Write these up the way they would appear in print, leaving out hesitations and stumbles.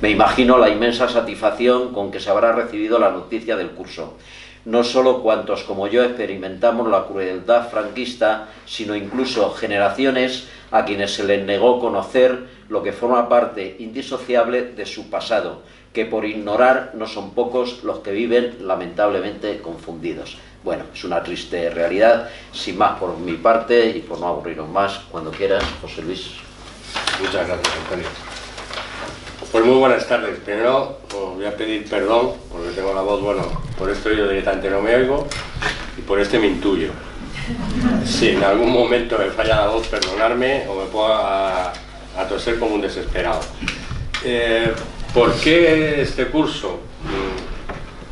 Me imagino la inmensa satisfacción con que se habrá recibido la noticia del curso. No solo cuantos como yo experimentamos la crueldad franquista, sino incluso generaciones a quienes se les negó conocer lo que forma parte indisociable de su pasado, que por ignorar no son pocos los que viven lamentablemente confundidos. Bueno, es una triste realidad. Sin más por mi parte y por no aburriros más, cuando quieras, José Luis. Muchas gracias, Antonio. Pues muy buenas tardes. Primero os voy a pedir perdón porque tengo la voz, bueno, por esto yo directamente no me oigo y por este me intuyo. Si en algún momento me falla la voz, perdonarme o me puedo a toser como un desesperado. ¿Por qué este curso?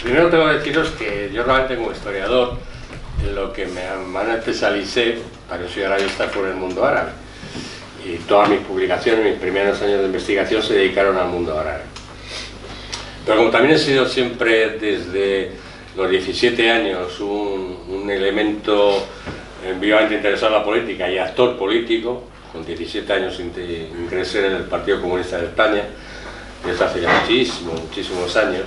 Primero tengo que deciros que yo realmente como historiador en lo que me especialicé para que soy arabista fue en el mundo árabe. Y todas mis publicaciones, mis primeros años de investigación se dedicaron al mundo árabe. Pero como también he sido siempre desde los 17 años un elemento vivamente interesado en la política y actor político, con 17 años ingresé en el Partido Comunista de España, desde hace ya muchísimos años,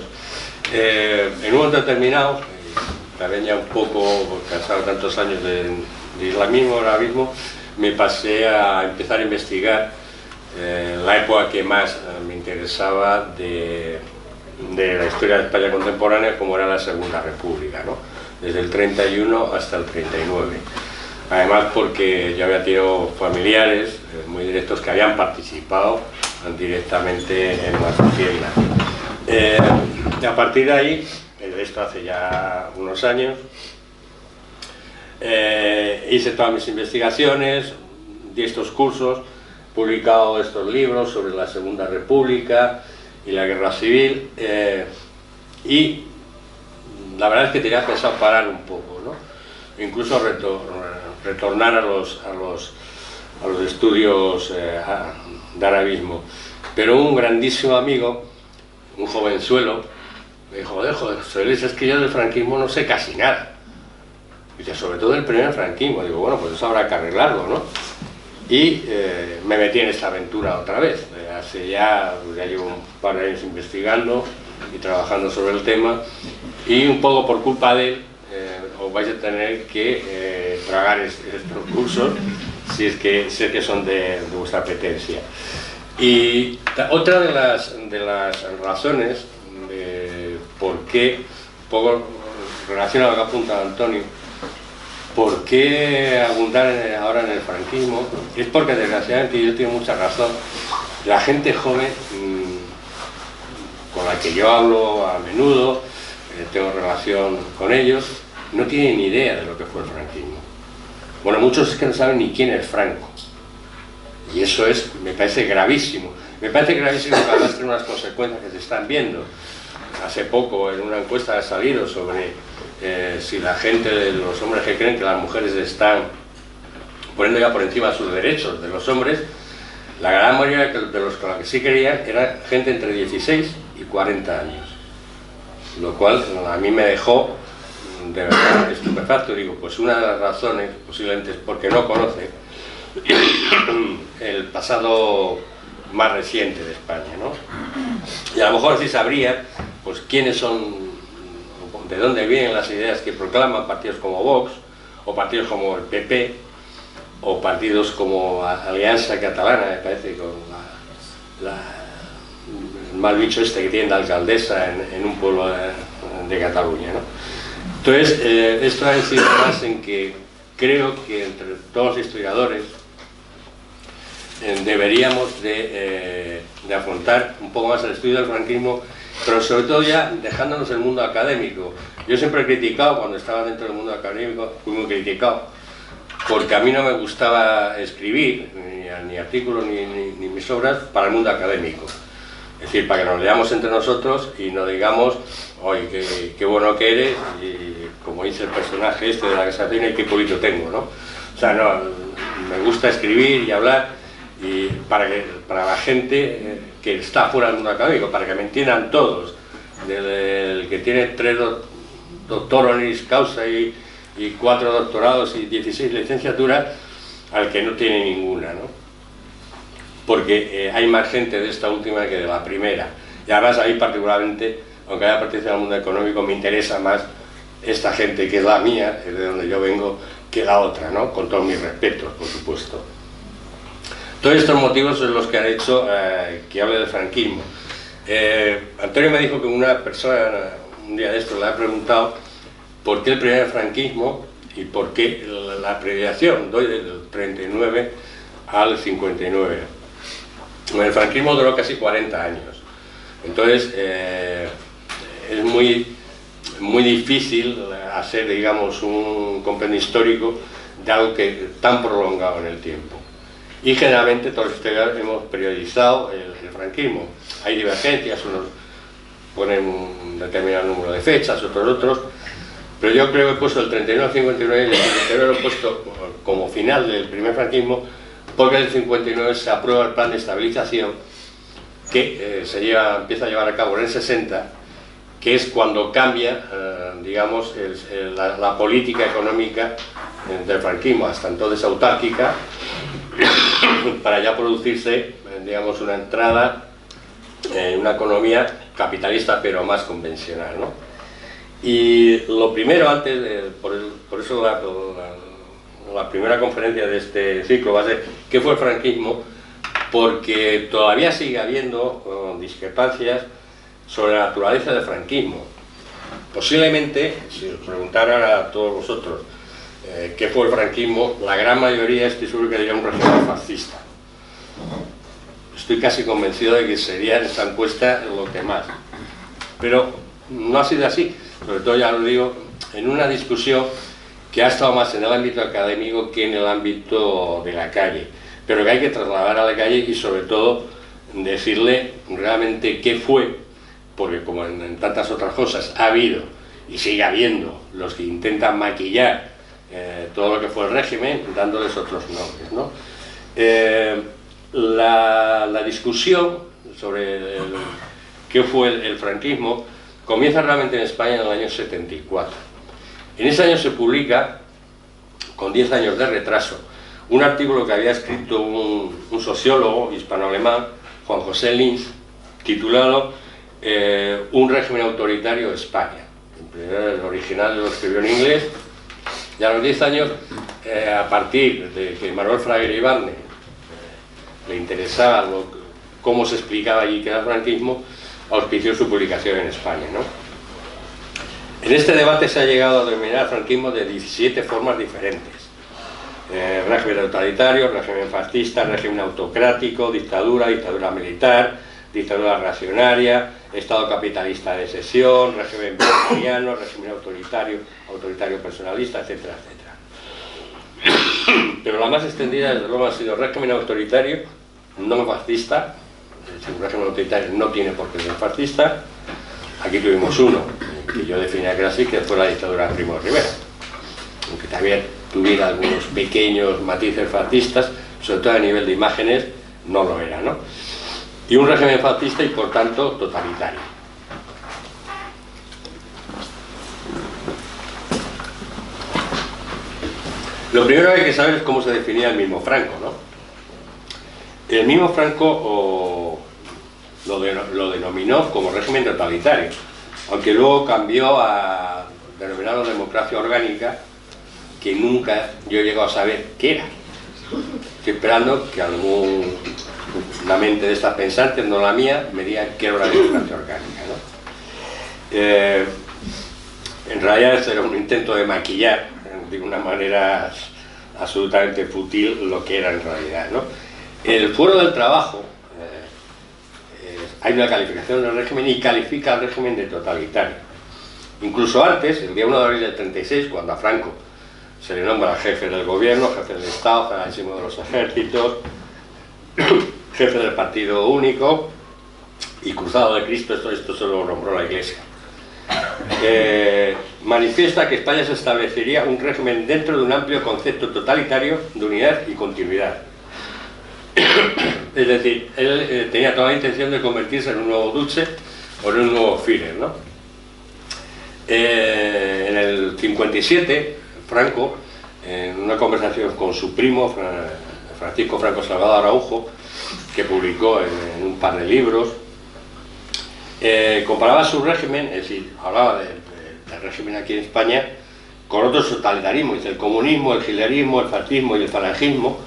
en un momento determinado, también ya un poco cansado de tantos años de islamismo, arabismo, me pasé a empezar a investigar la época que más me interesaba de la historia de España contemporánea, como era la Segunda República, ¿no? Desde el 31 hasta el 39. Además porque yo había tenido familiares muy directos que habían participado directamente en la sociedad. Y a partir de ahí, esto hace ya unos años, hice todas mis investigaciones, di estos cursos, publicado estos libros sobre la Segunda República y la Guerra Civil, y la verdad es que tenía pensado parar un poco, ¿no? Incluso retornar a los estudios de arabismo. Pero un grandísimo amigo, un jovenzuelo, me dijo: joder, Luis, es que yo del franquismo no sé casi nada. Dice, sobre todo el primer franquismo. Digo, bueno, pues eso habrá que arreglarlo, ¿no? Y me metí en esta aventura otra vez. Hace ya llevo un par de años investigando y trabajando sobre el tema, y un poco por culpa de él os vais a tener que tragar estos cursos si es que son de vuestra apetencia. Y otra de las razones de por qué, un poco relacionado a lo que apunta Antonio, por qué abundar ahora en el franquismo, es porque desgraciadamente, y yo tengo mucha razón, la gente joven con la que yo hablo a menudo, tengo relación con ellos, no tienen ni idea de lo que fue el franquismo. Bueno, muchos es que no saben ni quién es Franco. Y eso me parece gravísimo. Me parece gravísimo que además tiene unas consecuencias que se están viendo. Hace poco en una encuesta ha salido sobre si la gente, los hombres que creen que las mujeres están poniendo ya por encima sus derechos de los hombres, la gran mayoría de los con la que sí creían era gente entre 16 y 40 años. Lo cual a mí me dejó de verdad estupefacto. Digo, pues una de las razones posiblemente es porque no conoce el pasado más reciente de España, ¿no? Y a lo mejor sí sabría pues quiénes son, de dónde vienen las ideas que proclaman partidos como Vox, o partidos como el PP, o partidos como Alianza Catalana, me parece, con el mal bicho este que tiene la alcaldesa en un pueblo de Cataluña, ¿no? Entonces, esto ha incidido más en que creo que entre todos los historiadores deberíamos de afrontar un poco más el estudio del franquismo, pero sobre todo ya dejándonos el mundo académico. Yo siempre he criticado, cuando estaba dentro del mundo académico, fui muy criticado, porque a mí no me gustaba escribir, ni artículos, ni mis obras, para el mundo académico. Es decir, para que nos leamos entre nosotros y nos digamos, oye, qué bueno que eres, y como dice el personaje este de la Casatina, y qué culito tengo, ¿no? O sea, no, me gusta escribir y hablar, y para la gente que está fuera del mundo académico, para que me entiendan todos, del que tiene 3 doctoros honoris causa y 4 doctorados y 16 licenciaturas, al que no tiene ninguna, ¿no? Porque hay más gente de esta última que de la primera. Y además a mí particularmente, aunque haya pertenecido al mundo económico, me interesa más esta gente que es la mía, es de donde yo vengo, que la otra, ¿no? Con todos mis respetos, por supuesto. Todos estos motivos son los que han hecho que hable del franquismo. Antonio me dijo que una persona, un día de estos, le ha preguntado por qué el primer franquismo y por qué la abreviación, doy del 39 al 59. El franquismo duró casi 40 años, entonces es muy difícil hacer, digamos, un compendio histórico de algo que tan prolongado en el tiempo. Y generalmente todos los historiadores hemos periodizado el franquismo. Hay divergencias, unos ponen un determinado número de fechas, otros, pero yo creo que he puesto el 39 al 59 y el 59 lo he puesto como final del primer franquismo, porque en el 59 se aprueba el plan de estabilización que empieza a llevar a cabo en el 60, que es cuando cambia, digamos, la política económica del franquismo, hasta entonces autárquica, para ya producirse, digamos, una entrada en una economía capitalista pero más convencional, ¿no? Y lo primero, por eso la primera conferencia de este ciclo va a ser ¿qué fue el franquismo? Porque todavía sigue habiendo discrepancias sobre la naturaleza del franquismo. Posiblemente, si os preguntara a todos vosotros qué fue el franquismo, la gran mayoría estoy seguro que diría un régimen fascista. Estoy casi convencido de que sería en esta encuesta lo que más. Pero no ha sido así, sobre todo, ya lo digo, en una discusión que ha estado más en el ámbito académico que en el ámbito de la calle, pero que hay que trasladar a la calle y sobre todo decirle realmente qué fue, porque como en tantas otras cosas ha habido y sigue habiendo los que intentan maquillar todo lo que fue el régimen dándoles otros nombres, ¿no? La discusión sobre qué fue el franquismo comienza realmente en España en el año 74. En ese año se publica, con 10 años de retraso, un artículo que había escrito un sociólogo hispano-alemán, Juan José Linz, titulado Un régimen autoritario España. El original lo escribió en inglés, y a los 10 años, a partir de que Manuel Fraguer Ibarne le interesaba cómo se explicaba allí que era el franquismo, auspició su publicación en España, ¿no? En este debate se ha llegado a denominar el franquismo de 17 formas diferentes. Régimen totalitario, régimen fascista, régimen autocrático, dictadura, dictadura militar, dictadura reaccionaria, Estado capitalista de excepción, régimen bolivariano, régimen autoritario personalista, etcétera, etcétera. Pero la más extendida, desde luego, ha sido régimen autoritario, no fascista. Un régimen autoritario no tiene por qué ser fascista. Aquí tuvimos uno, que yo definía que era así, que fue la dictadura de Primo de Rivera, aunque también tuviera algunos pequeños matices fascistas, sobre todo a nivel de imágenes, no lo era, ¿no? Y un régimen fascista y por tanto totalitario. Lo primero que hay que saber es cómo se definía el mismo Franco, ¿no? El mismo Franco lo denominó como régimen totalitario, aunque luego cambió a denominarlo democracia orgánica, que nunca yo he llegado a saber qué era. Estoy esperando que una mente de estas pensantes, no la mía, me diga qué era la democracia orgánica, ¿no? En realidad esto era un intento de maquillar de una manera absolutamente fútil lo que era en realidad, ¿no? En el Foro del Trabajo hay una calificación del régimen y califica al régimen de totalitario. Incluso antes, el día 1 de abril del 36, cuando a Franco se le nombra jefe del gobierno, jefe del Estado, generalísimo de los ejércitos, jefe del Partido Único y cruzado de Cristo, esto se lo nombró la Iglesia. Manifiesta que España se establecería un régimen dentro de un amplio concepto totalitario de unidad y continuidad. Es decir, él tenía toda la intención de convertirse en un nuevo Duce o en un nuevo Führer, ¿no? En el 57, Franco, en una conversación con su primo, Francisco Franco Salgado Araujo, que publicó en un par de libros, comparaba su régimen, es decir, hablaba del régimen aquí en España, con otros totalitarismos. Dice, el comunismo, el hitlerismo, el fascismo y el falangismo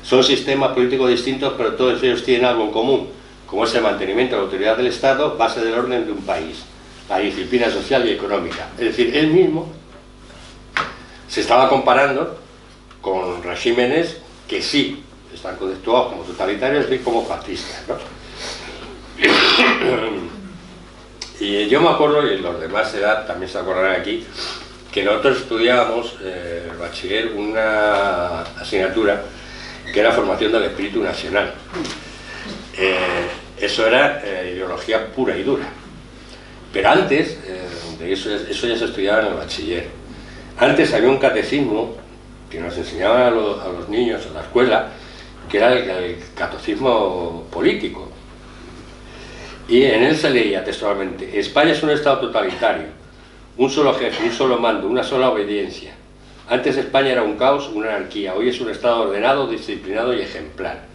son sistemas políticos distintos, pero todos ellos tienen algo en común, como es el mantenimiento de la autoridad del Estado, base del orden de un país, la disciplina social y económica. Es decir, él mismo se estaba comparando con regímenes que sí están conceptuados como totalitarios y como fascistas, ¿no? Y yo me acuerdo, y los demás de edad también se acordarán aquí, que nosotros estudiábamos el bachiller una asignatura que era formación del espíritu nacional. Eso era ideología pura y dura. Pero antes, de eso ya se estudiaba en el bachiller. Antes había un catecismo que nos enseñaban a los niños en la escuela, que era el catecismo político. Y en él se leía textualmente: España es un estado totalitario, un solo jefe, un solo mando, una sola obediencia. Antes España era un caos, una anarquía, hoy es un estado ordenado, disciplinado y ejemplar.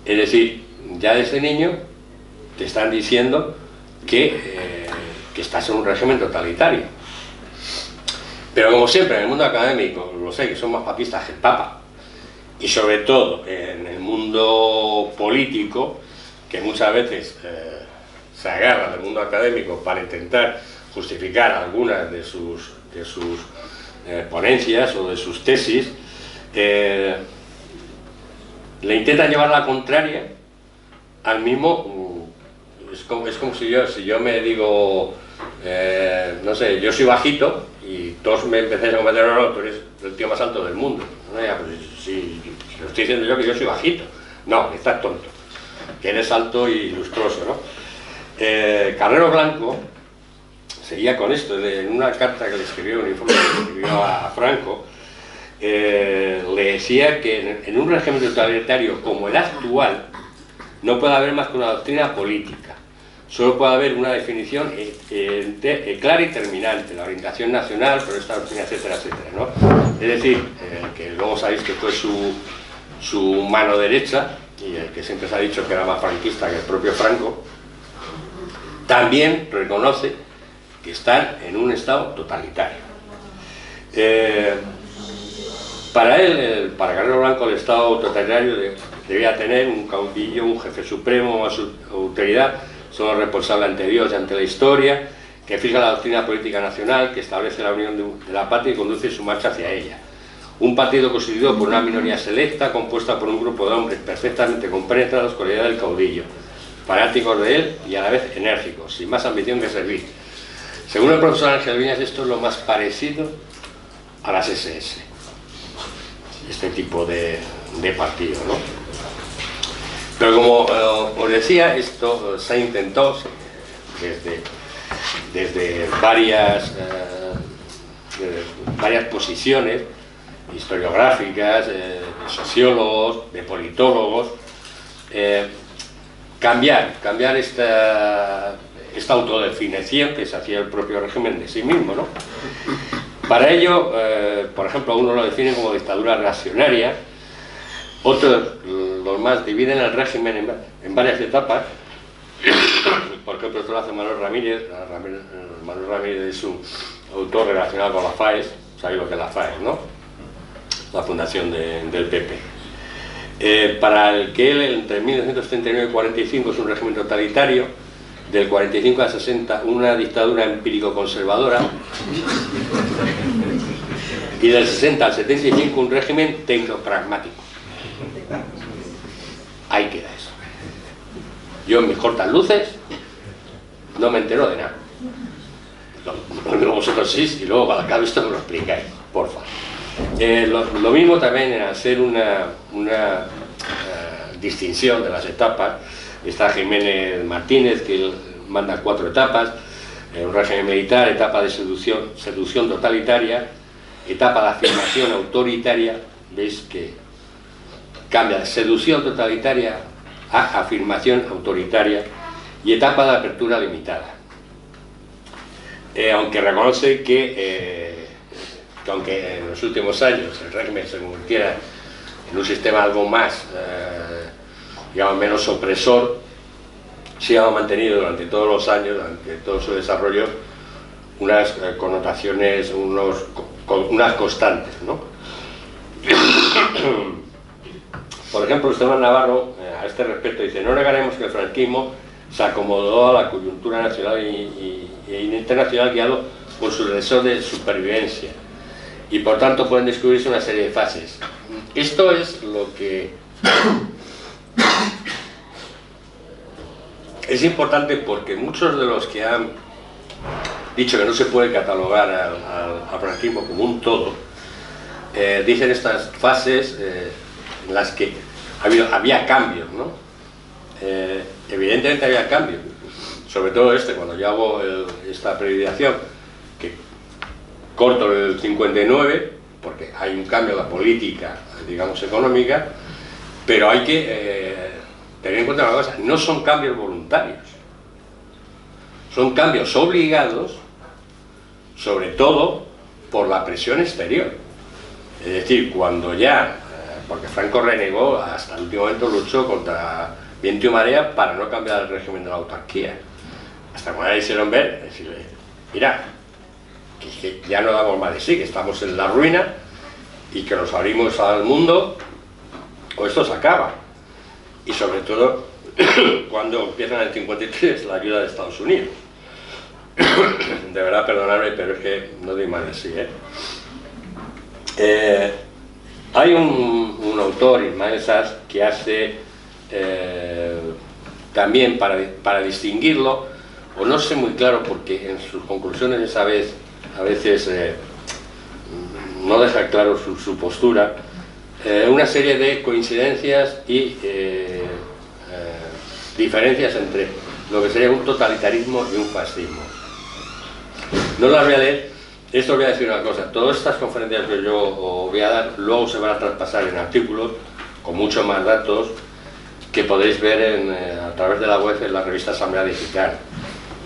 Es decir, ya desde niño te están diciendo que estás en un régimen totalitario. Pero como siempre en el mundo académico, lo sé, que son más papistas que el Papa, y sobre todo en el mundo político, que muchas veces se agarra del mundo académico para intentar justificar algunas de sus ponencias o de sus tesis, le intentan llevar la contraria al mismo. Es como si yo me digo, no sé, yo soy bajito y todos me empecéis a comentar, no, tú eres el tío más alto del mundo. No, ya, pues, si lo estoy diciendo yo, que yo soy bajito. No, estás tonto, que eres alto y lustroso, ¿no? Carrero Blanco seguía con esto, en una carta que le escribió, un informe que le escribió a Franco, le decía que en un régimen totalitario como el actual no puede haber más que una doctrina política, solo puede haber una definición clara y terminante, la orientación nacional, pero esta doctrina, etcétera, etcétera, ¿no? Es decir, que luego sabéis que fue su mano derecha, y el que siempre se ha dicho que era más franquista que el propio Franco, también reconoce que están en un estado totalitario. Para él, para Carrero Blanco, el estado totalitario debía tener un caudillo, un jefe supremo, más autoridad, son los responsables ante Dios y ante la historia, que fija la doctrina política nacional, que establece la unión de la patria y conduce su marcha hacia ella. Un partido constituido por una minoría selecta, compuesta por un grupo de hombres perfectamente compenetrados con la idea del caudillo, fanáticos de él y a la vez enérgicos, sin más ambición que servir. Según el profesor Ángel Viñas, esto es lo más parecido a las SS, este tipo de partido, ¿no? Pero como os decía, esto se ha intentado desde varias posiciones historiográficas, de sociólogos, de politólogos, cambiar esta autodefinición que se hacía el propio régimen de sí mismo, ¿no? Para ello, por ejemplo, uno lo define como dictadura reaccionaria, otros, los más, dividen el régimen en varias etapas. Por ejemplo, esto lo hace Manuel Ramírez. Manuel Ramírez es un autor relacionado con la FAES, sabéis lo que es la FAES, ¿no? La fundación del PP. Para el que él, entre 1939 y 45, es un régimen totalitario, del 45 al 60 una dictadura empírico-conservadora, y del 60 al 75 un régimen tecnopragmático. Ahí queda eso. Yo en mis cortas luces no me entero de nada. Luego vosotros sí, y luego cuando acabe esto me lo explicáis, porfa. Lo mismo también en hacer una distinción de las etapas. Está Jiménez Martínez, que manda 4 etapas: un régimen militar, etapa de seducción totalitaria, etapa de afirmación autoritaria. Veis que cambia de seducción totalitaria a afirmación autoritaria, y etapa de apertura limitada. Aunque reconoce que aunque en los últimos años el régimen se convirtiera en un sistema algo más, digamos, menos opresor, sí ha mantenido durante todos los años, durante todo su desarrollo, unas connotaciones, unas constantes, ¿no? Por ejemplo, Esteban Navarro, a este respecto, dice: no negaremos que el franquismo se acomodó a la coyuntura nacional e internacional, guiado por su deseo de supervivencia, y por tanto pueden descubrirse una serie de fases. Esto es lo que es importante, porque muchos de los que han dicho que no se puede catalogar al franquismo como un todo, dicen estas fases en las que había cambios, ¿no? Evidentemente había cambios, sobre todo cuando yo hago esta previsión, que corto el 59, porque hay un cambio en la política, digamos, económica, pero hay que tener en cuenta una cosa: no son cambios voluntarios, son cambios obligados, sobre todo por la presión exterior. Es decir, cuando ya, porque Franco renegó, hasta el último momento luchó contra viento y marea para no cambiar el régimen de la autarquía, hasta cuando le hicieron ver, decirle: mira, que ya no damos más de sí, que estamos en la ruina y que nos abrimos al mundo o esto se acaba. Y sobre todo cuando empiezan en el 53 la ayuda de Estados Unidos. De verdad, perdonadme, pero es que no doy más de sí, hay un autor, Ismael Sass, que hace también para distinguirlo, o no sé muy claro, porque en sus conclusiones a veces no deja claro su postura, una serie de coincidencias y diferencias entre lo que sería un totalitarismo y un fascismo. No las voy a leer. Esto voy a decir una cosa: todas estas conferencias que yo voy a dar luego se van a traspasar en artículos con muchos más datos que podéis ver a través de la web en la revista Asamblea Digital.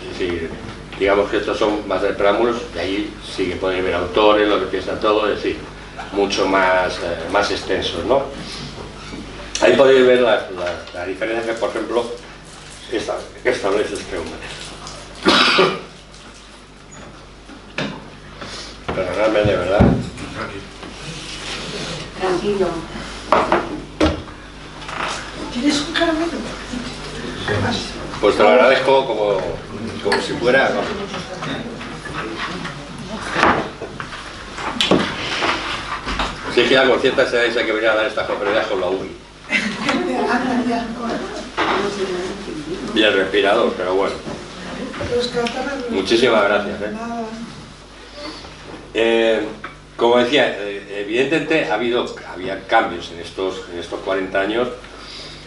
Es decir, digamos que estos son más de preámbulos, y ahí sí que podéis ver autores, lo que piensan todo, es decir, mucho más extensos, ¿no? Ahí podéis ver la diferencia que, por ejemplo, establece este hombre. Perdonadme, de verdad. Tranquilo. ¿Tienes un caramelo? Pues te lo agradezco como si fuera... ¿no? Si es que la concierta será esa que venía a dar esta conferencia con la UBI. Y el respirador, pero bueno. Muchísimas gracias. Como decía, evidentemente había cambios en estos 40 años,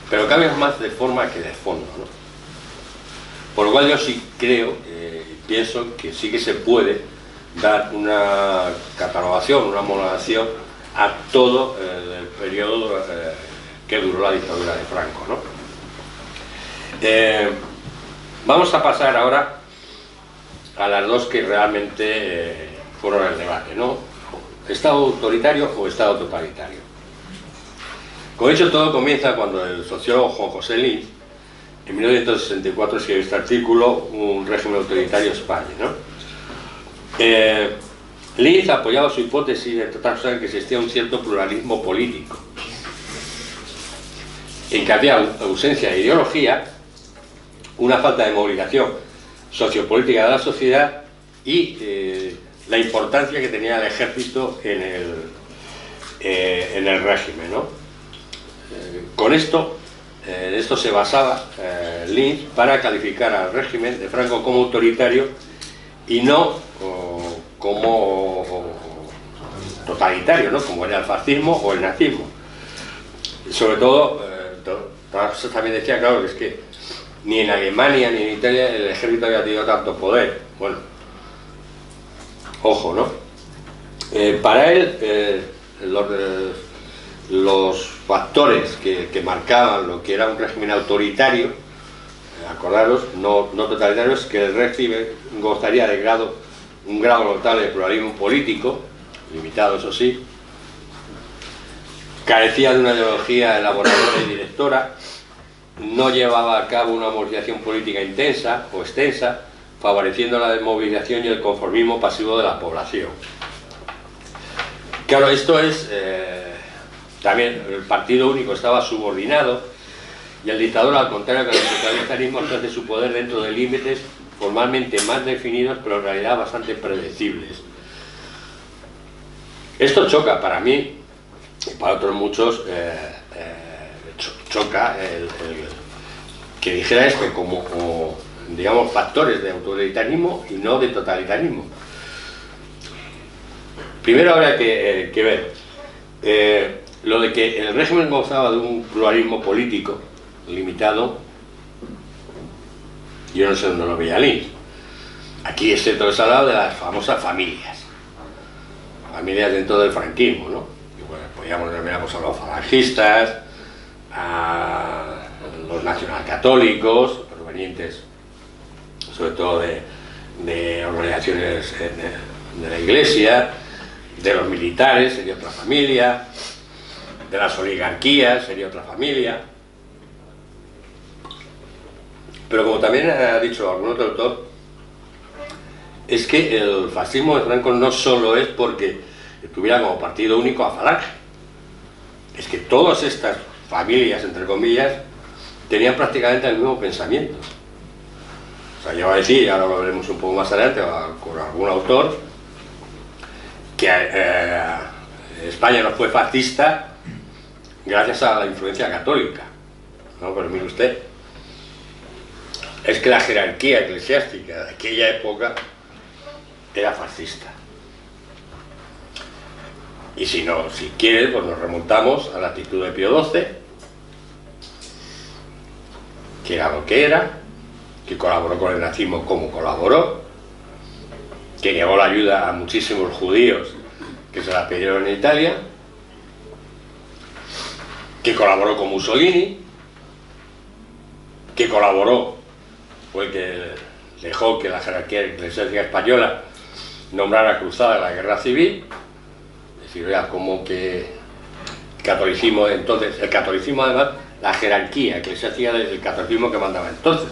pero cambios más de forma que de fondo, ¿no? Por lo cual yo sí creo, pienso que sí que se puede dar una catalogación, una homologación a todo el periodo que duró la dictadura de Franco, ¿no? Vamos a pasar ahora a las dos que realmente fueron el debate, ¿no? ¿Estado autoritario o Estado totalitario? Como he dicho, todo comienza cuando el sociólogo Juan José Linz, en 1964, escribió este artículo, Un régimen autoritario España, ¿no? Linz apoyaba su hipótesis de que existía un cierto pluralismo político, en que había ausencia de ideología, una falta de movilización sociopolítica de la sociedad y la importancia que tenía el ejército en el régimen, ¿no? Con esto, en esto se basaba Linz para calificar al régimen de Franco como autoritario y no como totalitario, ¿no? Como era el fascismo o el nazismo. Sobre todo, también decía, claro, que es que ni en Alemania ni en Italia el ejército había tenido tanto poder. Bueno, ojo, ¿no? Para él, los factores que marcaban lo que era un régimen autoritario, acordaros, no totalitario, es que el régimen gozaría de un grado notable de pluralismo político, limitado eso sí, carecía de una ideología elaboradora y directora, no llevaba a cabo una movilización política intensa o extensa, favoreciendo la desmovilización y el conformismo pasivo de la población. Claro, esto es... también el partido único estaba subordinado y el dictador, al contrario que el totalitarismo, ejerce su poder dentro de límites formalmente más definidos, pero en realidad bastante predecibles. Esto choca para mí y para otros muchos, choca el que dijera esto como, digamos, factores de autoritarismo y no de totalitarismo. Primero habría que ver lo de que el régimen gozaba de un pluralismo político limitado. Yo no sé dónde lo veía Lins. Aquí excepto se ha hablado de las famosas familias dentro del franquismo, ¿no? Y bueno, podríamos denominar a los falangistas, a los nacionalcatólicos, provenientes sobre todo de organizaciones de la Iglesia, de los militares, sería otra familia, de las oligarquías, sería otra familia. Pero como también ha dicho algún otro autor, es que el fascismo de Franco no solo es porque tuviera como partido único a Falange, es que todas estas familias, entre comillas, tenían prácticamente el mismo pensamiento. O sea, yo voy a decir, y ahora lo veremos un poco más adelante con algún autor, que España no fue fascista gracias a la influencia católica, ¿no? Pero mire usted, es que la jerarquía eclesiástica de aquella época era fascista. Y si no, si quieres, pues nos remontamos a la actitud de Pío XII, que era lo que era, que colaboró con el nazismo como colaboró, que negó la ayuda a muchísimos judíos que se la pidieron en Italia, que colaboró con Mussolini, que colaboró, fue el que dejó que la jerarquía eclesiástica española nombrara cruzada en la guerra civil. Es decir, era como que el catolicismo, entonces, el catolicismo además, la jerarquía eclesiástica del catolicismo que mandaba entonces.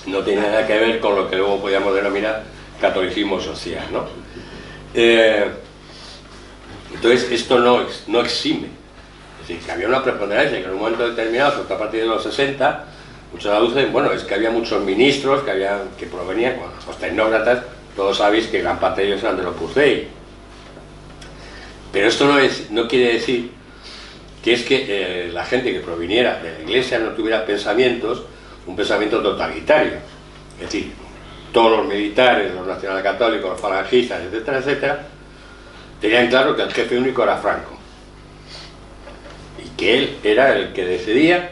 No tiene nada que ver con lo que luego podíamos denominar catolicismo social, ¿no? Entonces esto no exime. Es decir, que había una preponderancia, que en un momento determinado, sobre todo a partir de los 60, muchos aducen, bueno, es que había muchos ministros que provenían, bueno, los tecnócratas, todos sabéis que gran parte de ellos eran del Opus Dei. Pero esto no quiere decir que es que la gente que proviniera de la Iglesia no tuviera un pensamiento totalitario. Es decir, todos los militares, los nacionalcatólicos, los falangistas, etcétera, etcétera, tenían claro que el jefe único era Franco. Y que él era el que decidía,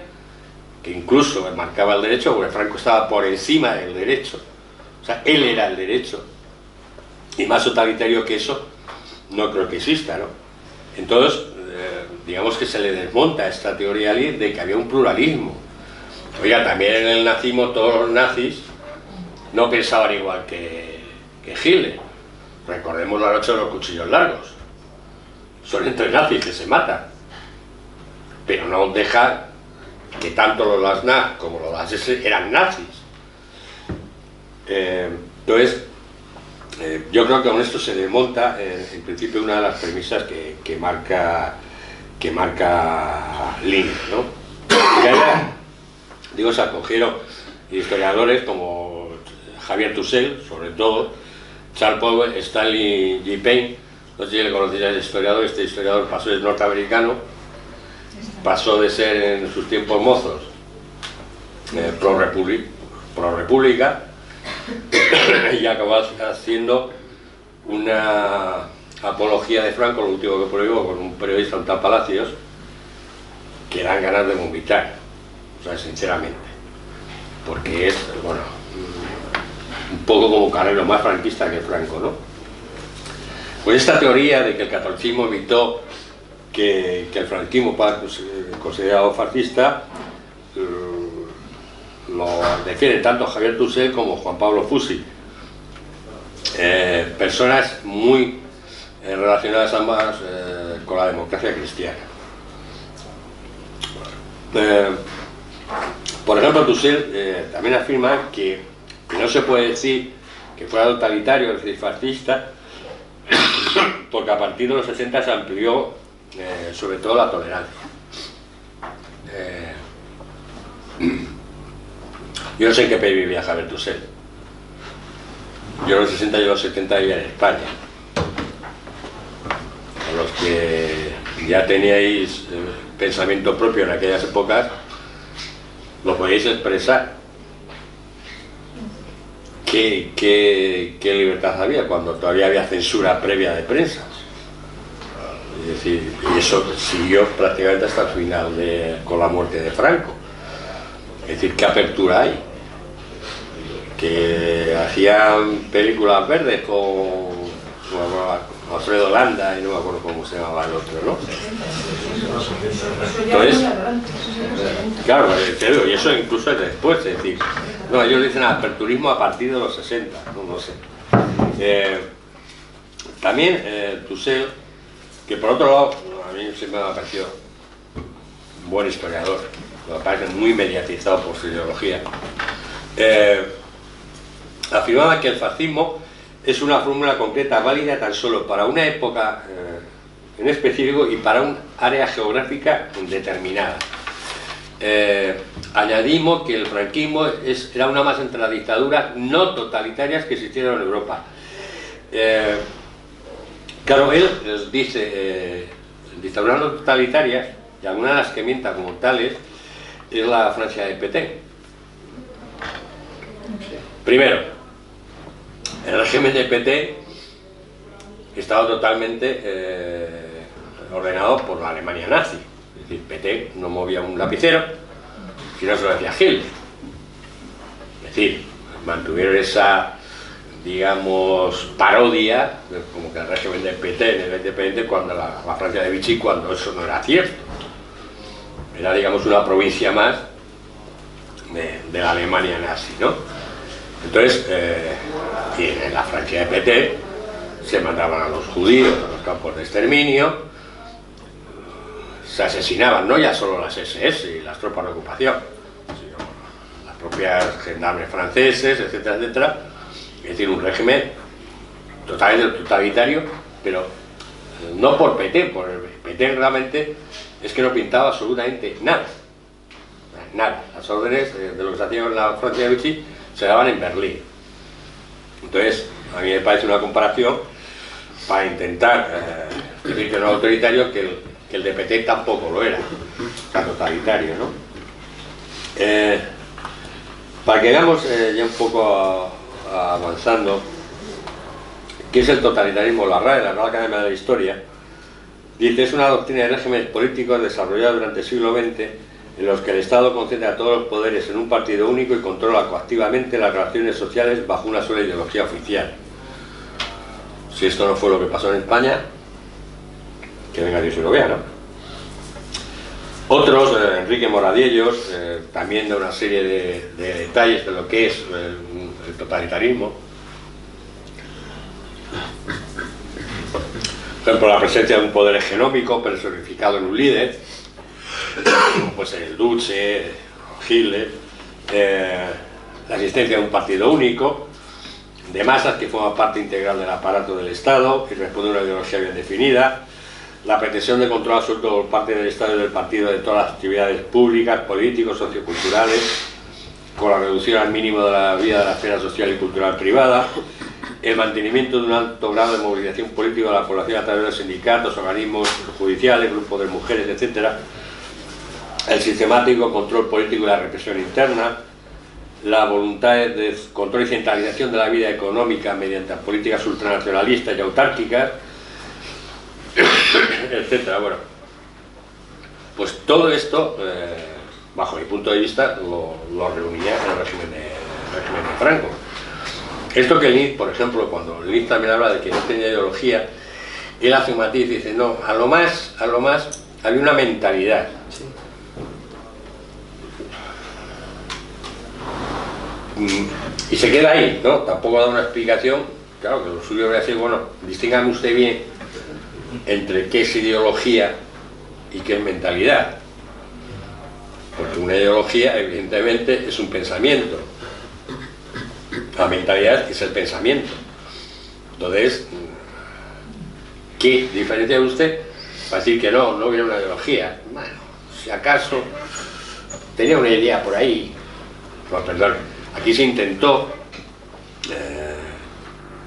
que incluso marcaba el derecho, porque Franco estaba por encima del derecho. O sea, él era el derecho. Y más totalitario que eso, no creo que exista, ¿no? Entonces, digamos que se le desmonta esta teoría de que había un pluralismo. Oiga, también en el nazismo todos los nazis no pensaban igual que Hitler. Recordemos la noche de los cuchillos largos. Son entre nazis que se matan. Pero no deja que tanto los Lasna como los SS eran nazis. Entonces, yo creo que con esto se desmonta, en principio, una de las premisas que marca Lins, ¿no? Y ahora, digo, se acogieron historiadores como Javier Tussell, sobre todo, Charles Powell, Stanley G. Payne, no sé si le conocéis al historiador. Este historiador pasó de norteamericano, pasó de ser en sus tiempos mozos pro república y acabó haciendo una apología de Franco, lo último que prohibió, con un periodista, un tal Palacios, que dan ganas de vomitar, o sea, sinceramente, porque es, bueno, un poco como Carrero, más franquista que Franco, ¿no? Pues esta teoría de que el catolicismo evitó que el franquismo pueda ser considerado fascista, lo defienden tanto Javier Tussell como Juan Pablo Fusi, personas muy relacionadas ambas con la democracia cristiana. Por ejemplo, Dussel también afirma que no se puede decir que fuera totalitario, es decir, fascista, porque a partir de los 60 se amplió sobre todo la tolerancia. Yo no sé en qué país vivía Javier Dussel. Yo en los 60 y los 70 vivía en España. A los que ya teníais pensamiento propio en aquellas épocas, lo podéis expresar. ¿Qué libertad había cuando todavía había censura previa de prensas? Es decir, y eso siguió prácticamente hasta el final con la muerte de Franco. Es decir, ¿qué apertura hay? Que hacían películas verdes con Alfredo Landa y no me acuerdo cómo se llamaba el otro, ¿no? Entonces, claro, y eso incluso es después, es decir, no, ellos dicen aperturismo a partir de los 60, no sé. También Dussel, que por otro lado, a mí siempre me ha parecido un buen historiador, me parece muy mediatizado por su ideología, afirmaba que el fascismo es una fórmula concreta válida tan solo para una época en específico y para un área geográfica determinada. Añadimos que el franquismo era una más entre las dictaduras no totalitarias que existieron en Europa. Claro, él dice, dictaduras no totalitarias, y algunas de las que mienta como tales, es la Francia de Pétain. Primero, el régimen de Pétain estaba totalmente ordenado por la Alemania nazi. Es decir, Pétain no movía un lapicero, si no se lo decía Hitler. Es decir, mantuvieron esa, digamos, parodia, como que el régimen de Pétain era independiente cuando la Francia de Vichy, cuando eso no era cierto. Era, digamos, una provincia más de la Alemania nazi, ¿no? Entonces, en la Francia de Pétain se mandaban a los judíos a los campos de exterminio, se asesinaban no ya solo las SS y las tropas de ocupación, sino las propias gendarmes franceses, etcétera, etcétera. Es decir, un régimen totalmente totalitario, pero no por Pétain, por Pétain realmente es que no pintaba absolutamente nada. Nada. Las órdenes de lo que se hacía en la Francia de Vichy se daban en Berlín. Entonces, a mí me parece una comparación para intentar decir que no es autoritario, que el de Pétain tampoco lo era, o sea, totalitario, ¿no? Para que veamos ya un poco avanzando, ¿qué es el totalitarismo? La Real Academia de la Historia dice: es una doctrina de regímenes políticos desarrollada durante el siglo XX en los que el Estado concentra todos los poderes en un partido único y controla coactivamente las relaciones sociales bajo una sola ideología oficial. Si esto no fue lo que pasó en España, que venga Dios y lo vea, ¿no? Otros, Enrique Moradiellos, también da una serie de detalles de lo que es el totalitarismo. Por ejemplo, la presencia de un poder hegemónico personificado en un líder, como puede ser el Duce, Hitler, la existencia de un partido único, de masas que forman parte integral del aparato del Estado y responde a una ideología bien definida, la pretensión de control absoluto por parte del Estado y del partido de todas las actividades públicas, políticos, socioculturales, con la reducción al mínimo de la vida de la esfera social y cultural privada, el mantenimiento de un alto grado de movilización política de la población a través de sindicatos, organismos judiciales, grupos de mujeres, etc., el sistemático control político y la represión interna, la voluntad de control y centralización de la vida económica mediante políticas ultranacionalistas y autárquicas, etcétera. Bueno, pues todo esto, bajo mi punto de vista, lo reunía en el régimen de Franco. Esto que Lenin, por ejemplo, cuando Lenin también habla de que no tenía ideología, él hace un matiz y dice: no, a lo más había una mentalidad. Sí. Y se queda ahí, ¿no? Tampoco da una explicación. Claro que lo suyo voy a decir: bueno, distíngame usted bien entre qué es ideología y qué es mentalidad. una ideología, evidentemente, es un pensamiento. La mentalidad es el pensamiento. Entonces, ¿qué diferencia de usted para decir que no hubiera una ideología? Bueno, si acaso tenía una idea por ahí. No, perdón, aquí se intentó,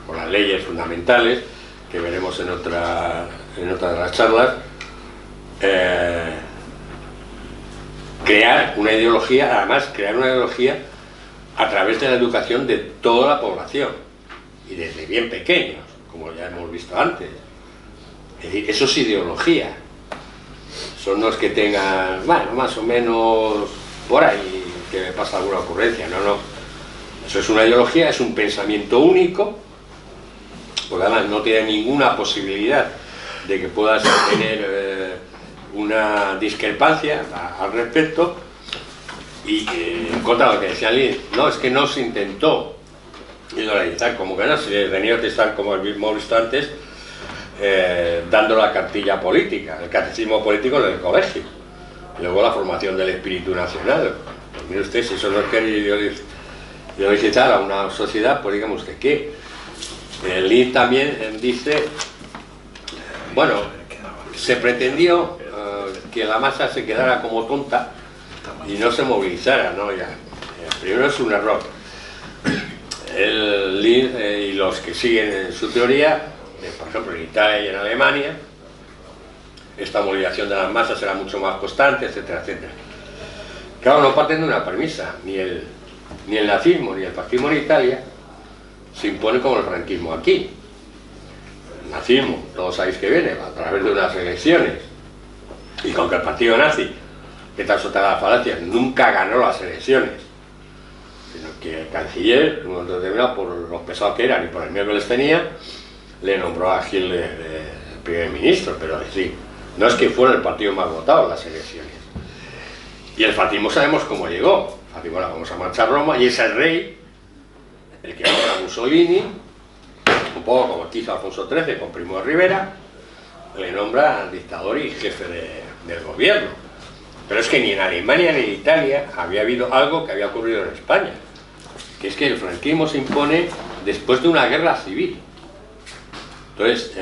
con las leyes fundamentales, que veremos en otra de las charlas, crear una ideología, además crear una ideología a través de la educación de toda la población, y desde bien pequeños, como ya hemos visto antes. Es decir, eso es ideología. Son los que tengan, bueno, más o menos por ahí, que me pasa alguna ocurrencia, no. Eso es una ideología, es un pensamiento único, porque además no tiene ninguna posibilidad de que puedas tener una discrepancia al respecto. Y en contra de lo que decía Lee, no, es que no se intentó ideologizar, como que no, se tenía que estar, como hemos visto antes, dando la cartilla política, el catecismo político en el colegio, y luego la formación del espíritu nacional. Pues mire usted, si eso no quiere ideologizar a una sociedad, pues digamos usted que Lee también dice, bueno, se pretendió que la masa se quedara como tonta y no se movilizara, ¿no? Ya, primero es un error. Lee y los que siguen su teoría, por ejemplo en Italia y en Alemania, esta movilización de las masas era mucho más constante, etcétera, etcétera. Claro, no parten de una premisa, ni el nazismo ni el fascismo en Italia se impone como el franquismo aquí. El nazismo, todos sabéis que viene a través de unas elecciones, y con que el partido nazi, que tal soltar las falacias, nunca ganó las elecciones, sino que el canciller, en un momento determinado, por los pesados que eran y por el miedo que les tenía, le nombró a Hitler primer ministro, pero es decir, no es que fuera el partido más votado en las elecciones. Y el fascismo sabemos cómo llegó. El fascismo, la famosa marcha a Roma, y es el rey el que nombra a Mussolini, un poco como quiso Alfonso XIII con Primo de Rivera, le nombra al dictador y jefe del gobierno. Pero es que ni en Alemania ni en Italia había habido algo que había ocurrido en España, que es que el franquismo se impone después de una guerra civil. Entonces,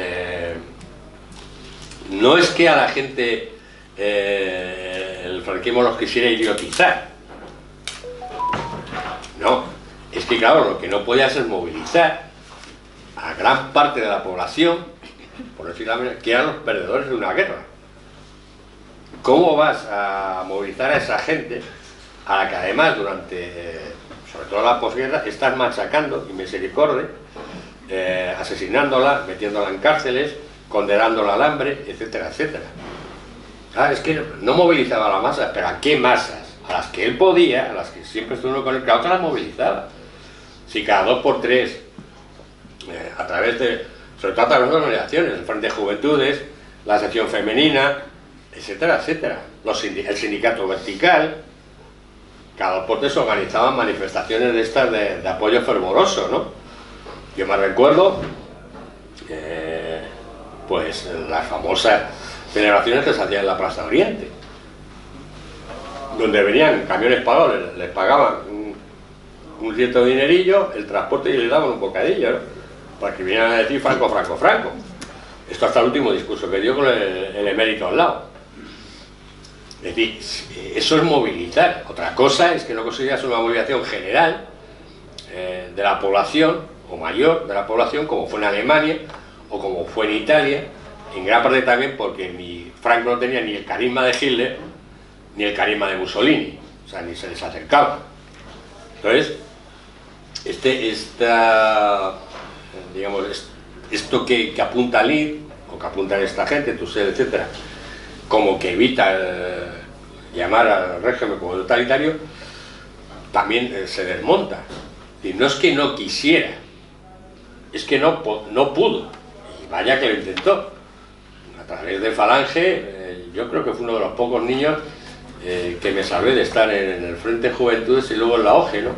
no es que a la gente el franquismo los quisiera idiotizar, no, es que claro, lo que no podía hacer es movilizar a gran parte de la población, por decirlo de la manera, que eran los perdedores de una guerra. ¿Cómo vas a movilizar a esa gente a la que además durante, sobre todo la posguerra, estás machacando, y misericordia, asesinándola, metiéndola en cárceles, condenándola al hambre, etcétera, etcétera? Ah, es que no movilizaba a la masa, pero ¿a qué masas? A las que él podía, a las que siempre estuvo con él, claro que las movilizaba. Si cada 2 por 3, a través de, sobre todo a través de organizaciones, el Frente de Juventudes, la sección femenina, etcétera, etcétera, el sindicato vertical, cada 2 por 3 organizaban manifestaciones de estas de apoyo fervoroso, ¿no? Yo me recuerdo, pues, las famosas celebraciones que se hacían en la Plaza Oriente, donde venían camiones pagados, les pagaban un cierto dinerillo, el transporte, y les daban un bocadillo, ¿no? Para que vinieran a decir Franco, Franco, Franco. Esto hasta el último discurso que dio con el emérito al lado. Es decir, eso es movilizar. Otra cosa es que no consideras una movilización general de la población, o mayor de la población, como fue en Alemania o como fue en Italia, en gran parte también porque ni Franco no tenía ni el carisma de Hitler ni el carisma de Mussolini, o sea, ni se les acercaba. Entonces, digamos, esto que apunta Lee, o que apunta esta gente, Tusell, etcétera, como que evita llamar al régimen como totalitario, también se desmonta. Y no es que no quisiera, es que no pudo, y vaya que lo intentó. A través de Falange, yo creo que fue uno de los pocos niños que me salvé de estar en el Frente de Juventudes y luego en la OGE, ¿no?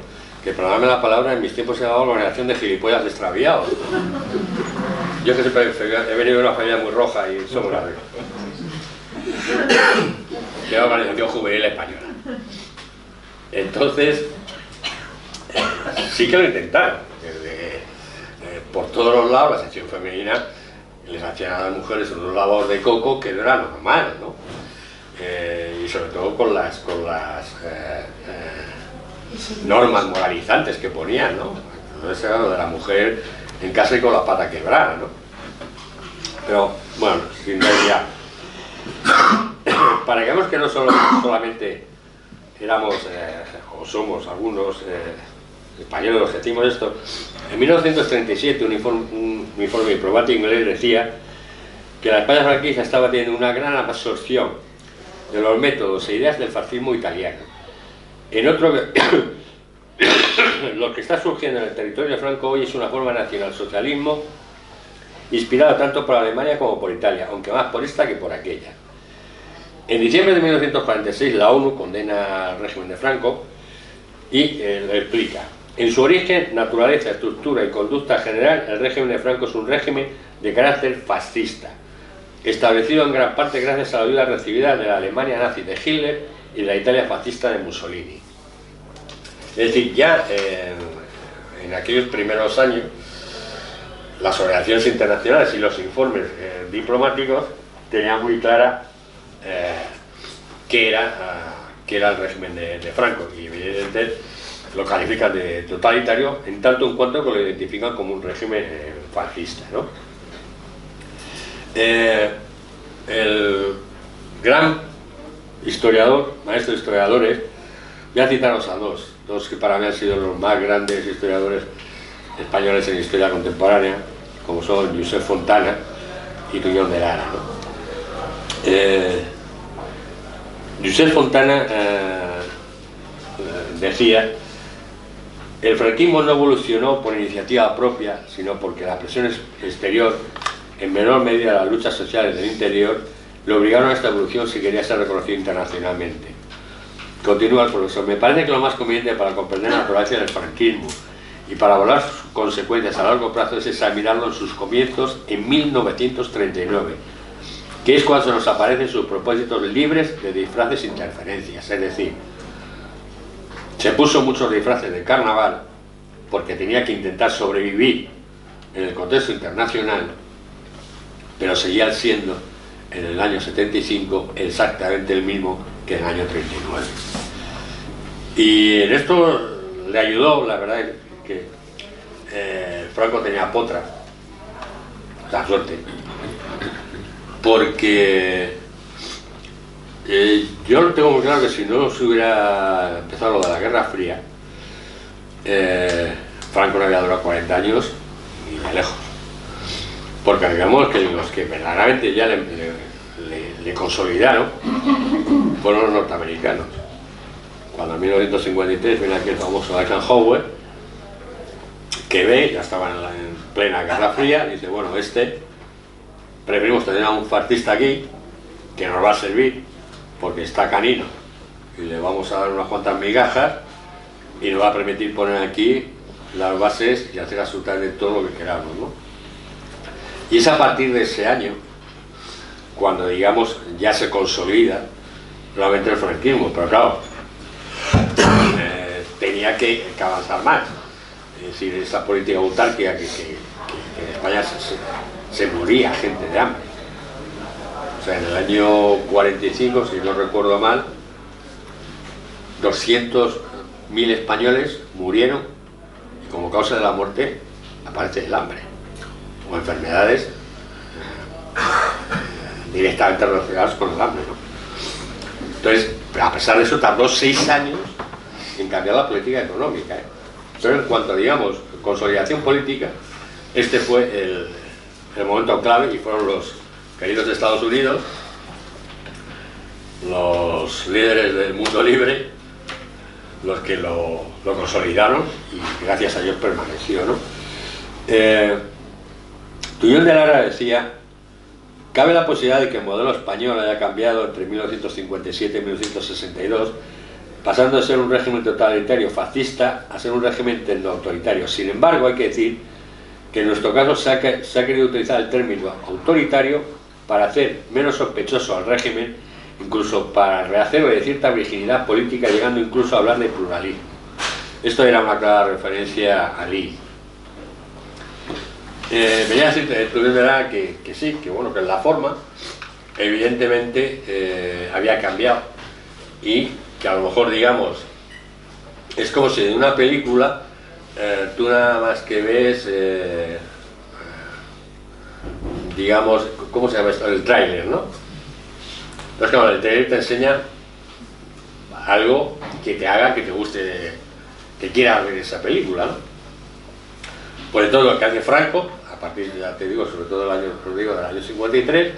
Que, perdóname la palabra, en mis tiempos se llamaba Organización de Gilipollas Extraviados. Yo que siempre he venido de una familia muy roja y somos la regla. Que es la Organización Juvenil Española. Entonces, sí que lo intentaron. Por todos los lados, la sección femenina les hacían a las mujeres unos lavados de coco que no era normal, ¿no? Y sobre todo con las normas moralizantes que ponían, ¿no? Entonces era lo de la mujer en casa y con la pata quebrada, ¿no? Pero, bueno, sin dar ya. Para que veamos que no solamente éramos, o somos algunos españoles los que hicimos esto, en 1937 un informe diplomático inglés decía que la España franquista estaba teniendo una gran absorción de los métodos e ideas del fascismo italiano. En otro, lo que está surgiendo en el territorio de Franco hoy es una forma de nacionalsocialismo inspirada tanto por Alemania como por Italia, aunque más por esta que por aquella. En diciembre de 1946 la ONU condena al régimen de Franco y lo explica. En su origen, naturaleza, estructura y conducta general, el régimen de Franco es un régimen de carácter fascista, establecido en gran parte gracias a la ayuda recibida de la Alemania nazi de Hitler y la Italia fascista de Mussolini. Es decir, ya en aquellos primeros años, las organizaciones internacionales y los informes diplomáticos tenían muy clara qué era el régimen de Franco, y evidentemente lo califican de totalitario en tanto en cuanto que lo identifican como un régimen fascista, ¿no? El gran historiador, maestro de historiadores, voy a citaros a dos que para mí han sido los más grandes historiadores españoles en historia contemporánea, como son Josep Fontana y Tuñón de Lara, ¿no? Josep Fontana decía: el franquismo no evolucionó por iniciativa propia, sino porque la presión exterior, en menor medida las luchas sociales del interior, le obligaron a esta evolución si quería ser reconocido internacionalmente. Continúa el profesor: me parece que lo más conveniente para comprender la naturaleza del franquismo y para abordar sus consecuencias a largo plazo es examinarlo en sus comienzos en 1939, que es cuando se nos aparecen sus propósitos libres de disfraces e interferencias. Es decir, se puso muchos disfraces de carnaval porque tenía que intentar sobrevivir en el contexto internacional, pero seguía siendo en el año 75 exactamente el mismo que en el año 39. Y en esto le ayudó, la verdad, que Franco tenía potra, la suerte, porque yo lo tengo muy claro que si no se hubiera empezado lo de la Guerra Fría, Franco no había durado 40 años ni de lejos, porque digamos que los que verdaderamente ya le consolidaron fueron los norteamericanos. Cuando en 1953 viene aquí el famoso Eisenhower, que ve, ya estaban en plena Guerra Fría, dice: bueno, preferimos tener a un fascista aquí que nos va a servir porque está canino y le vamos a dar unas cuantas migajas y nos va a permitir poner aquí las bases y hacer absolutamente todo lo que queramos, ¿no? Y es a partir de ese año cuando, digamos, ya se consolida realmente el franquismo, pero claro, tenía que avanzar más. Es decir, esa política autárquica que en España se moría gente de hambre. O sea, en el año 45, si no recuerdo mal, 200.000 españoles murieron y como causa de la muerte aparece el hambre o enfermedades directamente relacionadas con el hambre, ¿no? Entonces, a pesar de eso, tardó 6 años en cambiar la política económica, ¿eh? Pero en cuanto a, digamos, consolidación política, este fue el momento clave y fueron los queridos Estados Unidos, los líderes del mundo libre, los que lo consolidaron y gracias a ellos permaneció, ¿no? Tuñón de Lara decía: cabe la posibilidad de que el modelo español haya cambiado entre 1957 y 1962, pasando de ser un régimen totalitario fascista a ser un régimen tecno-autoritario. Sin embargo, hay que decir que en nuestro caso se ha querido utilizar el término autoritario para hacer menos sospechoso al régimen incluso para rehacerlo de cierta virginidad política, llegando incluso a hablar de pluralismo. Esto era una clara referencia a Lee. Venía a decirte, tú verás que sí, que bueno, que en la forma, evidentemente, había cambiado, y que a lo mejor, digamos, es como si en una película tú nada más que ves, digamos, ¿cómo se llama esto? El tráiler, ¿no? Entonces, claro, el tráiler te enseña algo que te haga que te guste, que quieras ver esa película, ¿no? Por todo lo que hace Franco, a partir, ya te digo, sobre todo del año 53,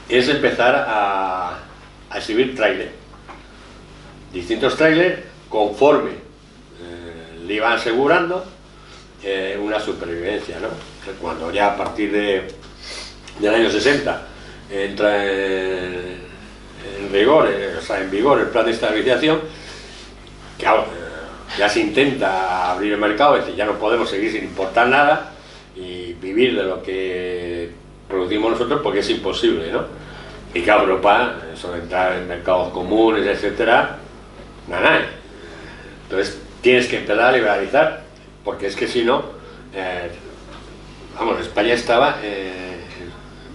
es empezar a exhibir tráiler, distintos tráiler, conforme le iban asegurando una supervivencia, ¿no? Cuando ya a partir del año 60 entra en vigor, en vigor el plan de estabilización, que ya se intenta abrir el mercado, es decir, ya no podemos seguir sin importar nada y vivir de lo que producimos nosotros, porque es imposible, ¿no? Y que Europa, eso de entrar en mercados comunes, etcétera, nada. Entonces tienes que empezar a liberalizar, porque es que si no, vamos, España estaba en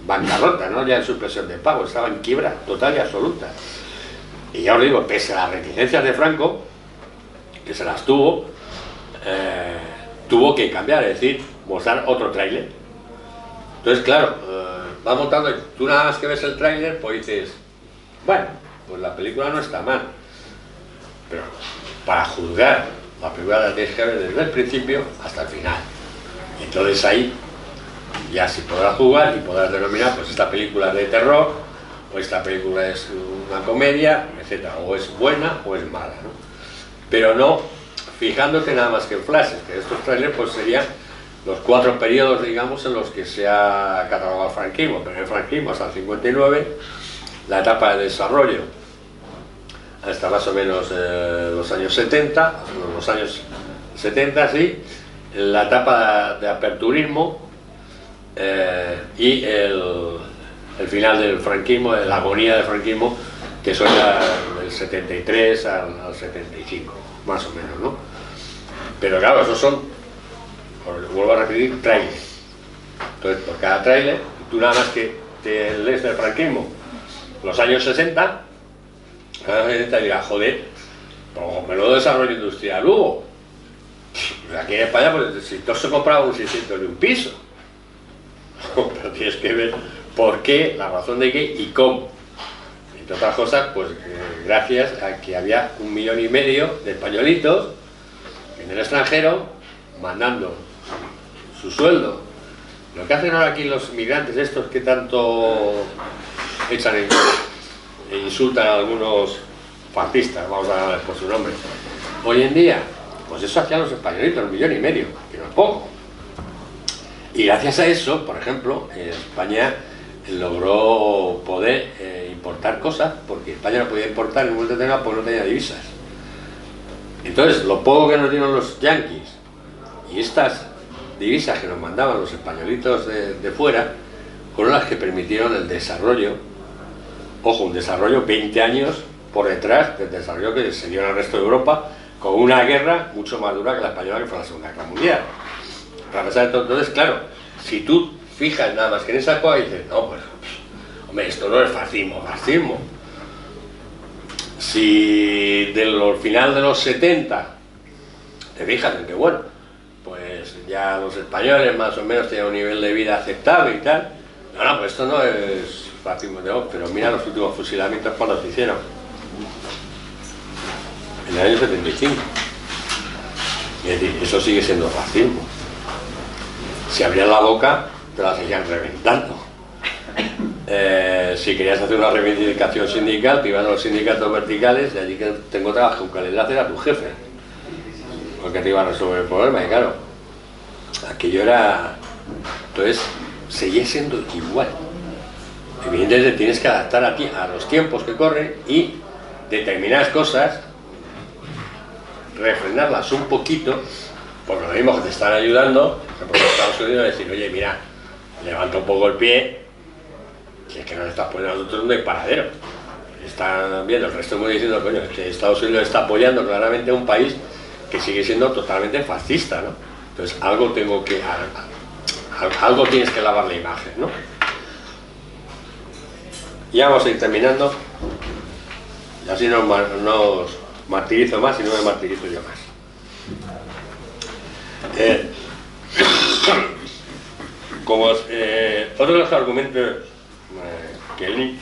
bancarrota, ¿no? Ya en suspensión de pago, estaba en quiebra total y absoluta. Y ya os digo, pese a las reticencias de Franco, que se las tuvo que cambiar, es decir, mostrar otro tráiler. Entonces, claro, vas montando, tú nada más que ves el tráiler, pues dices, bueno, pues la película no está mal, pero para juzgar la película la tienes que ver desde el principio hasta el final. Y entonces ahí ya sí podrás jugar y podrás denominar, pues esta película es de terror, o esta película es una comedia, etcétera, o es buena o es mala, ¿no? Pero no fijándote nada más que en flashes, que estos trailers pues serían los 4 periodos, digamos, en los que se ha catalogado el franquismo. Pero el franquismo hasta el 59, la etapa de desarrollo hasta más o menos los años 70, sí, la etapa de aperturismo y el final del franquismo, de la agonía del franquismo, que son del 73 al 75, más o menos, ¿no? Pero claro, esos son, vuelvo a repetir, trailers. Entonces, por cada trailer, tú nada más que te lees del franquismo los años 60, dirás, joder, pues menudo desarrollo industrial hubo. Aquí en España, pues si todos se compraban un 600 de un piso. Pero tienes que ver por qué, la razón de qué y cómo. Entre otras cosas, pues gracias a que había 1,5 millones de españolitos en el extranjero mandando su sueldo. Lo que hacen ahora aquí los migrantes estos que tanto echan e insultan a algunos fascistas, vamos a darles por su nombre, hoy en día, pues eso hacían los españolitos, 1,5 millones, que no es poco. Y gracias a eso, por ejemplo, España logró poder importar cosas, porque España no podía importar en un momento determinado porque no tenía divisas. Entonces, lo poco que nos dieron los yanquis y estas divisas que nos mandaban los españolitos de fuera, fueron las que permitieron el desarrollo, ojo, un desarrollo 20 años por detrás del desarrollo que se dio en el resto de Europa, con una guerra mucho más dura que la española, que fue la Segunda Guerra Mundial. Para pesar de todo, entonces, claro, si tú fijas nada más que en esa cosa y dices, no, pues, hombre, esto no es fascismo. Si del final de los 70 te fijas en que, bueno, pues ya los españoles más o menos tenían un nivel de vida aceptable y tal, no, pues esto no es fascismo, pero mira los últimos fusilamientos cuando se hicieron, en el año 75. Es decir, eso sigue siendo fascismo. Si abrían la boca, te la seguían reventando. Si querías hacer una reivindicación sindical, te iban a los sindicatos verticales y allí que tengo trabajo con calidad era tu jefe, porque te iba a resolver el problema. Y claro, aquello era... Entonces, seguía siendo igual. Evidentemente tienes que adaptar a ti a los tiempos que corren y determinadas cosas, refrenarlas un poquito, porque lo mismo que te están ayudando, por Estados Unidos, a decir, oye, mira, levanta un poco el pie, que es que nos estás poniendo a nosotros un disparadero. están viendo, el resto muy diciendo, coño, que Estados Unidos está apoyando claramente a un país que sigue siendo totalmente fascista, ¿no? Entonces algo algo tienes que lavar la imagen, ¿no? Ya vamos a ir terminando, y así no os martirizo más y no me martirizo yo más. Como otro de los argumentos que él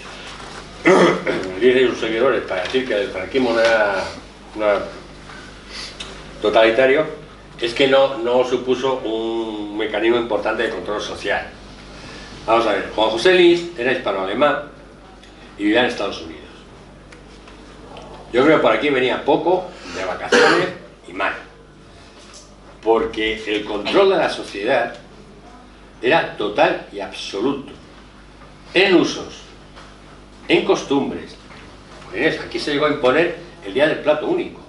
dice a sus seguidores para decir que el franquismo no era totalitario, es que no supuso un mecanismo importante de control social. Vamos a ver, Juan José Lins era hispano-alemán y vivía en Estados Unidos. Yo creo que por aquí venía poco, de vacaciones y mal, porque el control de la sociedad era total y absoluto, en usos, en costumbres. Pues aquí se llegó a imponer el día del plato único,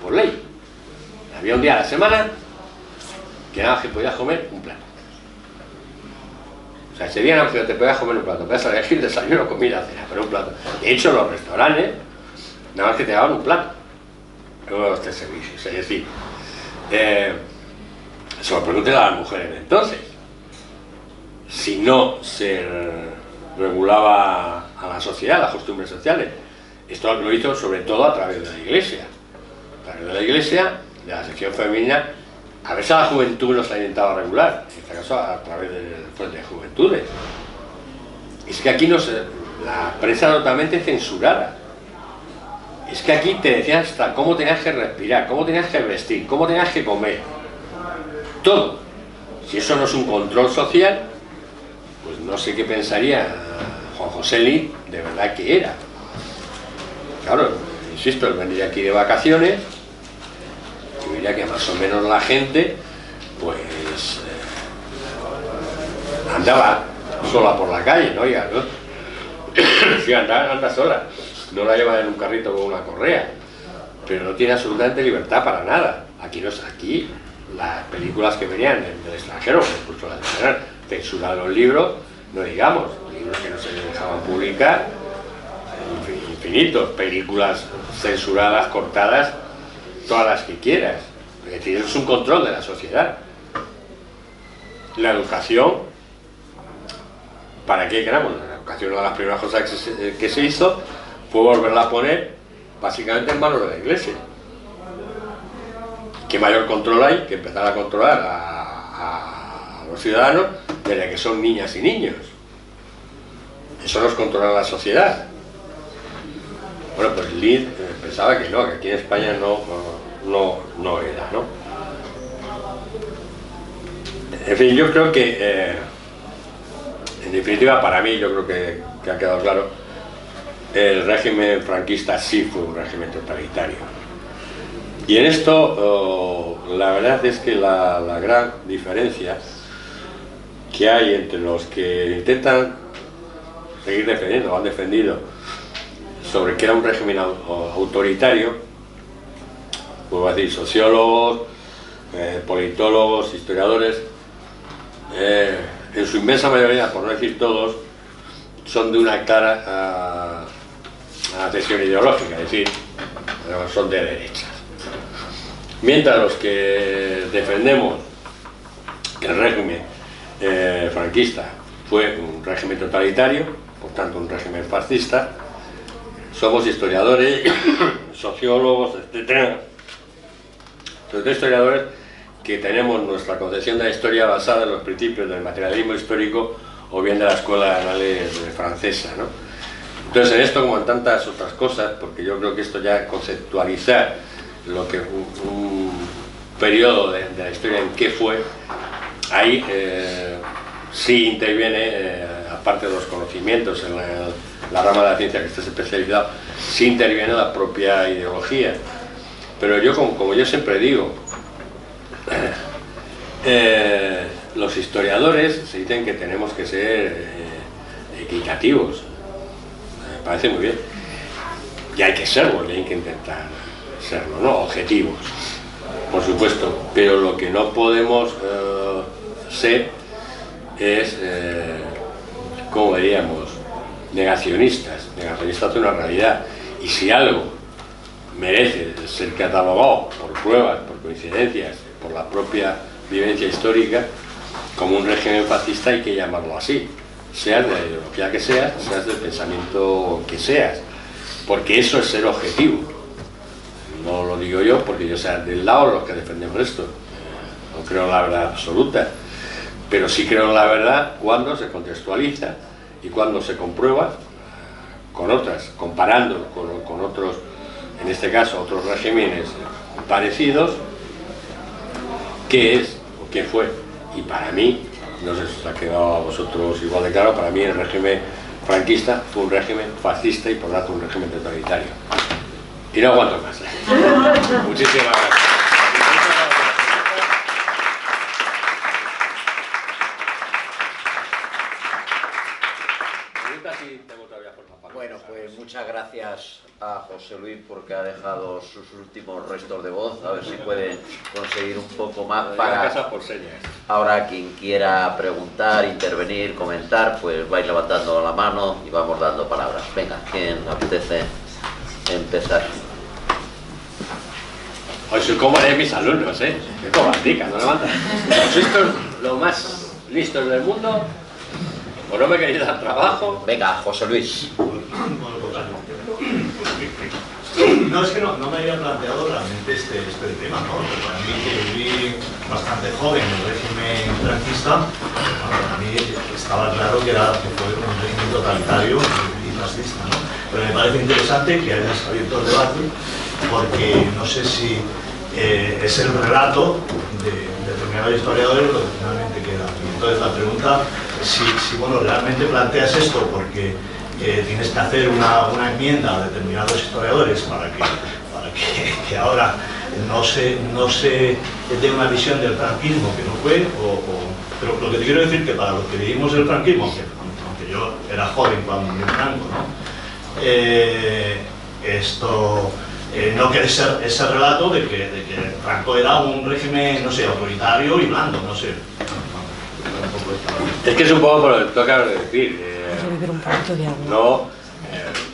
por ley. Había un día a la semana que nada más que podías comer un plato. O sea, ese día nada más que te podías comer un plato, podías elegir desayuno, comida, cena, pero un plato. De hecho, los restaurantes nada más que te daban un plato, luego los tres servicios. Es decir, se lo pregunten a las mujeres de entonces. Si no se regulaba a la sociedad, las costumbres sociales, esto lo hizo sobre todo a través de la Iglesia. A través de la Iglesia, de la sección femenina, a veces a la juventud nos ha intentado regular, en este caso a través del Frente de Juventudes. Es que aquí la prensa totalmente censurada. Es que aquí te decían hasta cómo tenías que respirar, cómo tenías que vestir, cómo tenías que comer. Todo. Si eso no es un control social, pues no sé qué pensaría Juan José Lins de verdad que era. Claro, insisto, él vendría aquí de vacaciones y diría que más o menos la gente pues andaba sola por la calle, ¿no? Ya, ¿no? Sí, anda sola, no la lleva en un carrito con una correa, pero no tiene absolutamente libertad para nada. Aquí las películas que venían del extranjero, incluso las de Canal, censurar los libros, no digamos, libros que no se dejaban publicar, infinitos, películas censuradas, cortadas, todas las que quieras. Es decir, eso es un control de la sociedad. La educación, ¿para qué queramos? La educación, una de las primeras cosas que se hizo fue volverla a poner básicamente en manos de la Iglesia. ¿Qué mayor control hay que empezar a controlar a los ciudadanos desde que son niñas y niños? Eso no es controlar la sociedad. Bueno, pues Lins pensaba que no, que aquí en España no era, ¿no? En fin, yo creo que, en definitiva, para mí, yo creo que ha quedado claro, el régimen franquista sí fue un régimen totalitario. Y en esto, la verdad es que la gran diferencia que hay entre los que intentan seguir defendiendo, o han defendido, sobre que era un régimen autoritario, puedo decir sociólogos, politólogos, historiadores, en su inmensa mayoría, por no decir todos, son de una clara adhesión ideológica, es decir, son de derechas. Mientras los que defendemos que el régimen franquista fue un régimen totalitario, por tanto un régimen fascista, somos historiadores, sociólogos, etc. Sobre todo historiadores que tenemos nuestra concepción de la historia basada en los principios del materialismo histórico o bien de la escuela de análisis francesa, ¿no? Entonces, en esto, como en tantas otras cosas, porque yo creo que esto ya conceptualizar lo que un periodo de la historia en qué fue, ahí sí interviene, aparte de los conocimientos en la rama de la ciencia que estés especializado, sí interviene la propia ideología. Pero yo, como yo siempre digo, los historiadores se dicen que tenemos que ser equitativos. Me parece muy bien. Y hay que serlo, y hay que intentar serlo, ¿no? Objetivos, por supuesto. Pero lo que no podemos ser es, ¿cómo diríamos? negacionistas de una realidad, y si algo merece ser catalogado por pruebas, por coincidencias, por la propia vivencia histórica, como un régimen fascista, hay que llamarlo así, seas de la ideología que seas, seas del pensamiento que seas, porque eso es ser objetivo. No lo digo yo porque yo sea del lado de los que defendemos esto, no creo en la verdad absoluta, pero sí creo en la verdad cuando se contextualiza y cuando se comprueba con otras, comparando con otros, en este caso otros regímenes parecidos, qué es o qué fue. Y para mí, no sé si os ha quedado a vosotros igual de claro, para mí el régimen franquista fue un régimen fascista y por lo tanto un régimen totalitario. Y no aguanto más. Muchísimas gracias. Bueno, pues muchas gracias a José Luis porque ha dejado sus últimos restos de voz, a ver si puede conseguir un poco más para... Ahora quien quiera preguntar, intervenir, comentar, pues vais levantando la mano y vamos dando palabras. Venga, ¿quién apetece empezar? Hoy soy como de mis alumnos, ¿eh? Qué cobardica, no levantan. Sois los más listos del mundo, o no me queréis dar trabajo. Venga, José Luis. No, es que no me había planteado realmente este tema, ¿no? Para mí, que viví bastante joven en el régimen franquista, para mí estaba claro que fue un régimen totalitario y fascista, ¿no? Pero me parece interesante que hayas abierto el debate, porque no sé si es el relato de determinados historiadores lo que finalmente queda. Y entonces la pregunta, si bueno, realmente planteas esto porque tienes que hacer una enmienda a determinados historiadores para que ahora no se dé una visión del franquismo que no fue, pero lo que te quiero decir que para los que vivimos el franquismo, aunque yo era joven cuando murió Franco, ¿no? Esto no quiere ser ese relato de que Franco era un régimen, no sé, autoritario y blando, no sé. Es que es un poco por lo que tú acabas de decir. No,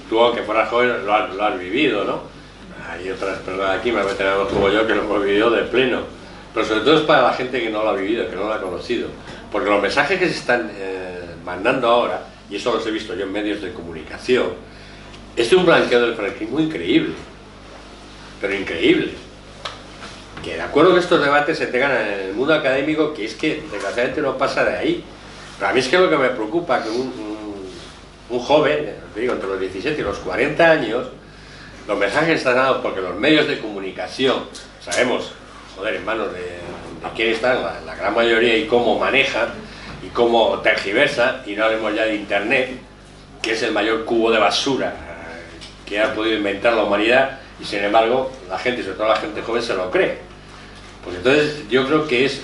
tú aunque fueras joven lo has vivido, ¿no? Hay otras personas aquí, más veteranos como yo, que lo hemos vivido de pleno. Pero sobre todo es para la gente que no lo ha vivido, que no lo ha conocido. Porque los mensajes que se están mandando ahora, y eso los he visto yo en medios de comunicación, es un blanqueo del franquismo increíble. Pero increíble. Que de acuerdo que estos debates se tengan en el mundo académico, que es que desgraciadamente no pasa de ahí. Pero a mí es que lo que me preocupa que un joven, digo, entre los 17 y los 40 años, los mensajes están dados porque los medios de comunicación, sabemos, joder, en manos de quién están la gran mayoría y cómo manejan y cómo tergiversan, y no hablemos ya de internet, que es el mayor cubo de basura que ha podido inventar la humanidad, y sin embargo la gente, sobre todo la gente joven, se lo cree. Pues entonces yo creo que es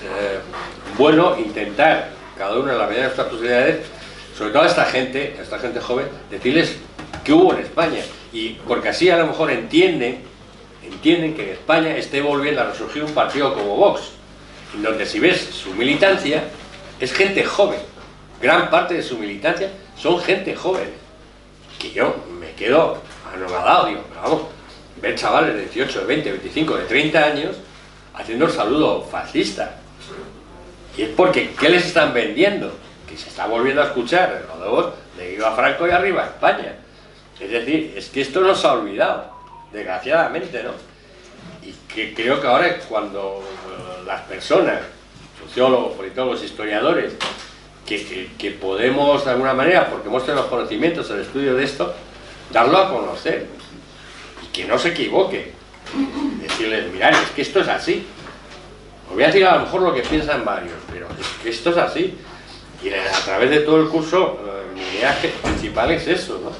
bueno intentar, cada uno en la medida de nuestras posibilidades, sobre todo a esta gente joven, decirles qué hubo en España, y porque así a lo mejor entienden que en España esté volviendo a resurgir un partido como Vox, en donde si ves su militancia, es gente joven, gran parte de su militancia son gente joven, que yo me quedo anonadado, digo, pero vamos, ver chavales de 18, de 20, 25, de 30 años haciendo el saludo fascista. Y es porque, ¿qué les están vendiendo? Que se está volviendo a escuchar lo de vos, de viva Franco y arriba España. Es decir, es que esto no se ha olvidado, desgraciadamente, ¿no? Y que creo que ahora es cuando las personas, sociólogos, politólogos, historiadores, que podemos de alguna manera, porque hemos tenido los conocimientos, el estudio de esto, darlo a conocer. Y que no se equivoque. Decirles, mirad, es que esto es así. Os voy a decir a lo mejor lo que piensan varios, pero es que esto es así. Y a través de todo el curso, mi idea principal es eso, ¿no?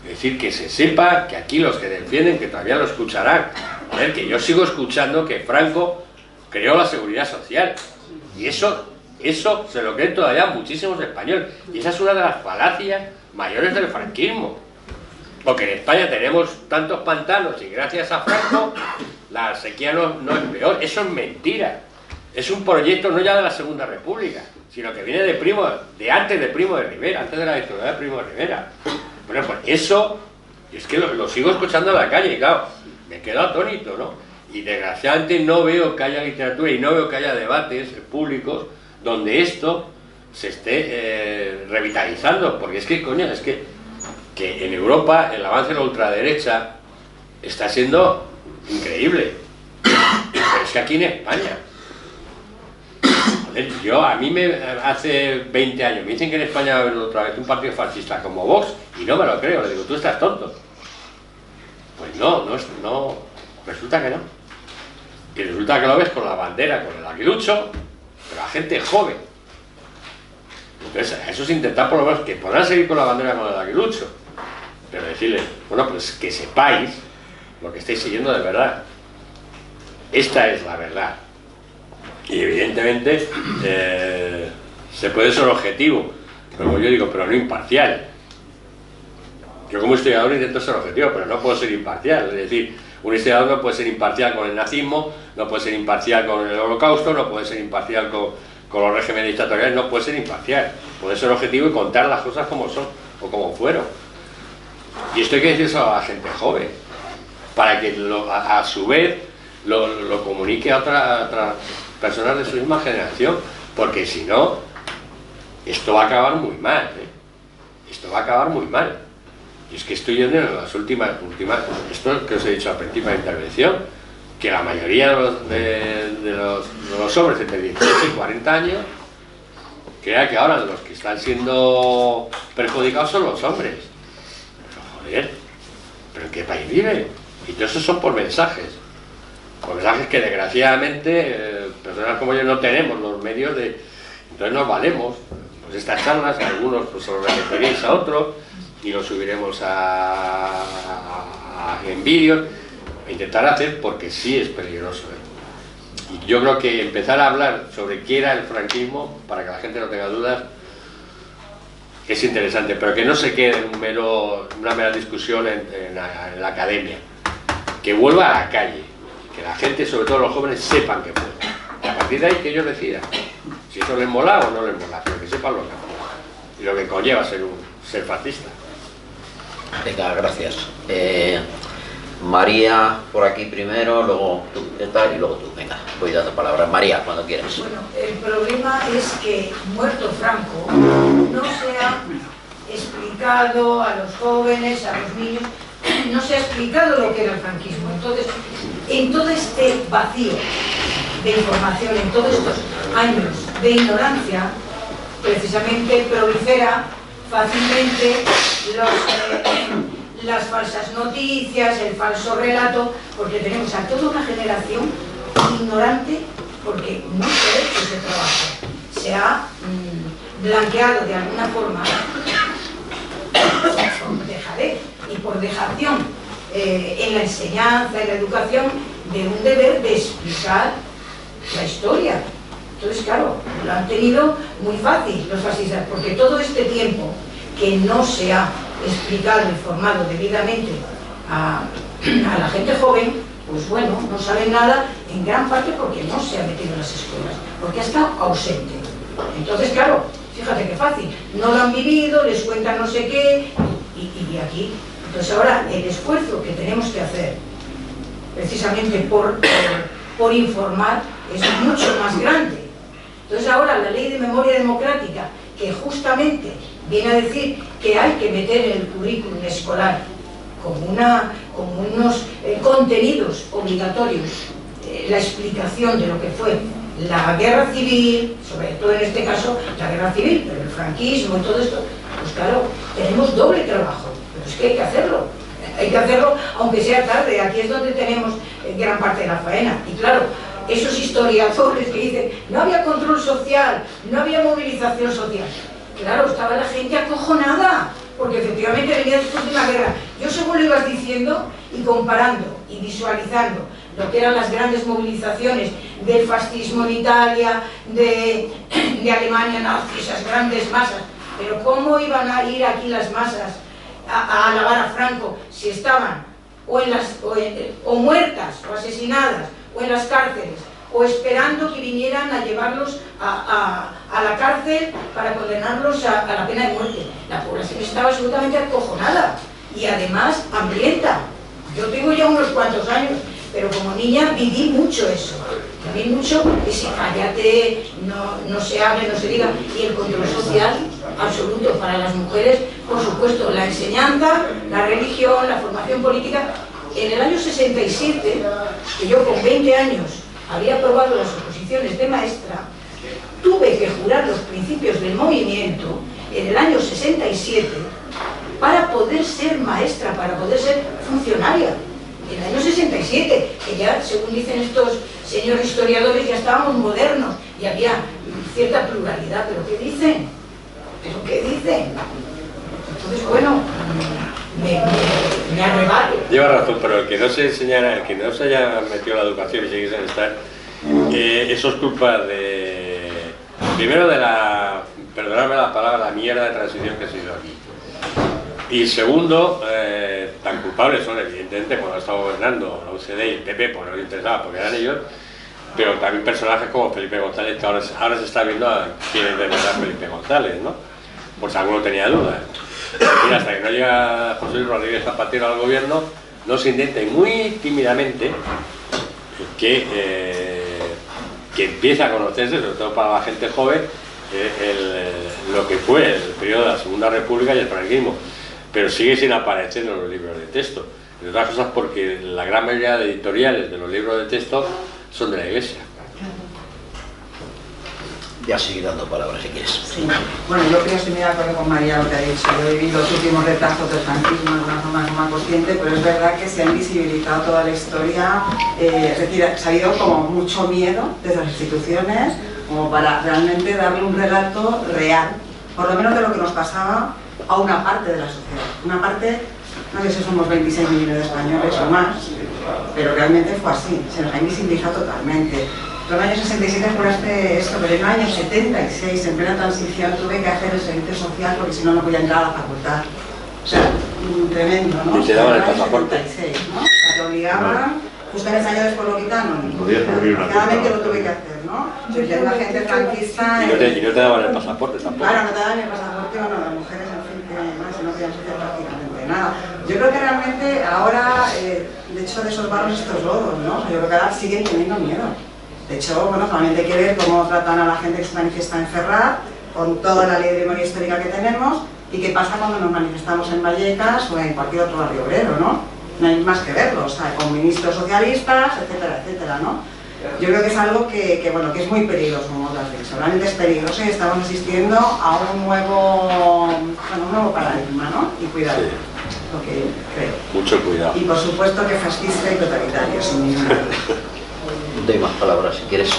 Es decir, que se sepa que aquí los que defienden, que todavía lo escucharán, a ver, que yo sigo escuchando que Franco creó la seguridad social. Y eso se lo creen todavía muchísimos españoles. Y esa es una de las falacias mayores del franquismo. Porque en España tenemos tantos pantanos y gracias a Franco la sequía no es peor. Eso es mentira. es un proyecto no ya de la Segunda República, sino que viene de antes de Primo de Rivera, antes de la dictadura de Primo de Rivera. Bueno, pues eso, es que lo sigo escuchando en la calle, y claro, me quedo atónito, ¿no? Y desgraciadamente no veo que haya literatura y no veo que haya debates públicos donde esto se esté revitalizando, porque es que, coño, es que en Europa el avance de la ultraderecha está siendo increíble, pero es que aquí en España, joder, a mí hace 20 años me dicen que en España va a haber otra vez un partido fascista como Vox, y no me lo creo, le digo, tú estás tonto. Pues no, resulta que no. Y resulta que lo ves con la bandera, con el aguilucho, pero a gente joven. Entonces, eso es intentar por lo menos que podrán seguir con la bandera, con el aguilucho, pero decirles, bueno, pues que sepáis lo que estáis siguiendo de verdad. Esta es la verdad. Y evidentemente se puede ser objetivo, como yo digo, pero no imparcial. Yo como historiador intento ser objetivo, pero no puedo ser imparcial. Es decir, un historiador no puede ser imparcial con el nazismo, no puede ser imparcial con el holocausto, no puede ser imparcial con los regímenes dictatoriales, no puede ser imparcial. Puede ser objetivo y contar las cosas como son o como fueron. Y esto hay que decirlo a la gente joven, para que a su vez lo comunique a otras personas de su misma generación, porque si no, esto va a acabar muy mal, esto va a acabar muy mal. Y es que estoy viendo en las últimas, esto que os he dicho al principio de la intervención, que la mayoría de los hombres entre 18 y 40 años crea que ahora los que están siendo perjudicados son los hombres. Pero joder, ¿pero en qué país vive? Y todo eso son por mensajes que desgraciadamente personas como yo no tenemos los medios de... Entonces nos valemos, pues estas charlas, algunos pues os referéis a otros y lo subiremos en vídeos, a intentar hacer, porque sí es peligroso, Y yo creo que empezar a hablar sobre qué era el franquismo, para que la gente no tenga dudas, es interesante, pero que no se quede en una mera discusión en la academia, que vuelva a la calle, que la gente, sobre todo los jóvenes, sepan que fue. Y a partir de ahí que ellos decidan si eso les mola o no les mola, pero que sepan lo que fue y lo que conlleva ser fascista. Venga, gracias. María, por aquí primero, luego tú, y luego tú. Venga, voy dando palabras. María, cuando quieras. Bueno, el problema es que, muerto Franco, no se ha explicado a los jóvenes, a los niños, no se ha explicado lo que era el franquismo. Entonces, en todo este vacío de información, en todos estos años de ignorancia, precisamente prolifera fácilmente las falsas noticias, el falso relato, porque tenemos a toda una generación ignorante, porque no se ha hecho ese trabajo, se ha blanqueado de alguna forma por dejadez y por dejación en la enseñanza, en la educación, de un deber de explicar la historia. Entonces, claro, lo han tenido muy fácil los fascistas, porque todo este tiempo que no se ha explicado y formado debidamente a la gente joven, pues bueno, no saben nada, en gran parte porque no se ha metido en las escuelas, porque ha estado ausente. Entonces, claro, fíjate qué fácil, no lo han vivido, les cuentan no sé qué, y de aquí. Entonces ahora el esfuerzo que tenemos que hacer, precisamente por informar, es mucho más grande. Entonces ahora la ley de memoria democrática, que justamente viene a decir que hay que meter en el currículum escolar como unos contenidos obligatorios la explicación de lo que fue la guerra civil, sobre todo en este caso la guerra civil, pero el franquismo y todo esto, pues claro, tenemos doble trabajo, pero es que hay que hacerlo aunque sea tarde. Aquí es donde tenemos gran parte de la faena. Y claro, esos historiadores que dicen no había control social, no había movilización social, claro, estaba la gente acojonada, porque efectivamente venía después de una guerra. Yo, según lo ibas diciendo y comparando y visualizando lo que eran las grandes movilizaciones del fascismo en Italia, de Alemania nazi, esas grandes masas, pero ¿cómo iban a ir aquí las masas a alabar a Franco si estaban o muertas o asesinadas o en las cárceles o esperando que vinieran a llevarlos a la cárcel para condenarlos a la pena de muerte. La población estaba absolutamente acojonada y además hambrienta. Yo tengo ya unos cuantos años, pero como niña viví mucho eso. Viví mucho ese cállate, no se hable, no se diga, y el control social absoluto para las mujeres, por supuesto, la enseñanza, la religión, la formación política. En el año 67, que yo con 20 años había aprobado las oposiciones de maestra, tuve que jurar los principios del movimiento en el año 67 para poder ser maestra, para poder ser funcionaria. En el año 67, que ya, según dicen estos señores historiadores, ya estábamos modernos y había cierta pluralidad. ¿Pero qué dicen? ¿Pero qué dicen? Entonces, bueno, me arrebato. Lleva razón, pero el que no se enseñara, el que no se haya metido en la educación y siguiese en estar, eso es culpa de... Primero de la... Perdonadme la palabra, la mierda de transición que se hizo aquí. Y segundo, tan culpables son, evidentemente, cuando estaba gobernando la UCD y el PP, pues no les interesaba porque eran ellos, pero también personajes como Felipe González, que ahora se está viendo a quién es de verdad Felipe González, ¿no? Por si alguno tenía dudas. Mira, hasta que no llega José Luis Rodríguez Zapatero al gobierno, no se intenta, y muy tímidamente, que empiece a conocerse, sobre todo para la gente joven, lo que fue el periodo de la Segunda República y el franquismo, pero sigue sin aparecer en los libros de texto. Entre otras cosas porque la gran mayoría de editoriales de los libros de texto son de la Iglesia. Ya sigue dando palabras si quieres. Sí. Bueno, yo creo que estoy muy de acuerdo con María lo que ha dicho. Yo he vivido los últimos retazos del franquismo de una forma más consciente, pero es verdad que se ha invisibilizado toda la historia, es decir, se ha habido como mucho miedo desde las instituciones como para realmente darle un relato real, por lo menos de lo que nos pasaba a una parte de la sociedad. Una parte, no sé si somos 26 millones de españoles o más, pero realmente fue así, se nos ha invisibilizado totalmente. En el año 67 fue esto, pero en el año 76, en plena transición, tuve que hacer el servicio social porque si no, no podía entrar a la facultad. O sea, tremendo, ¿no? Y te daban el pasaporte. 76, ¿no? O sea, te obligaban, justo en ese año después lo quitaron. Claramente lo tuve que hacer, ¿no? Yo era una gente franquista. Y no te daban el pasaporte tampoco. Claro, no te daban el pasaporte, bueno, las mujeres, en fin, que más, no podían hacer prácticamente nada. Yo creo que realmente ahora, de hecho, de esos barros estos lodos, ¿no? Yo creo que ahora siguen teniendo miedo. De hecho, bueno, solamente hay que ver cómo tratan a la gente que se manifiesta en Ferraz, con toda la ley de memoria histórica que tenemos, y qué pasa cuando nos manifestamos en Vallecas o en cualquier otro barrio obrero, ¿no? No hay más que verlo, o sea, con ministros socialistas, etcétera, etcétera, ¿no? Yo creo que es algo que es muy peligroso, como otras veces. Realmente es peligroso y estamos asistiendo a un nuevo paradigma, ¿no? Y cuidado, sí. Lo que creo. Mucho cuidado. Y por supuesto que fascista y totalitario, sin ninguna duda. Doy más palabras si quieres.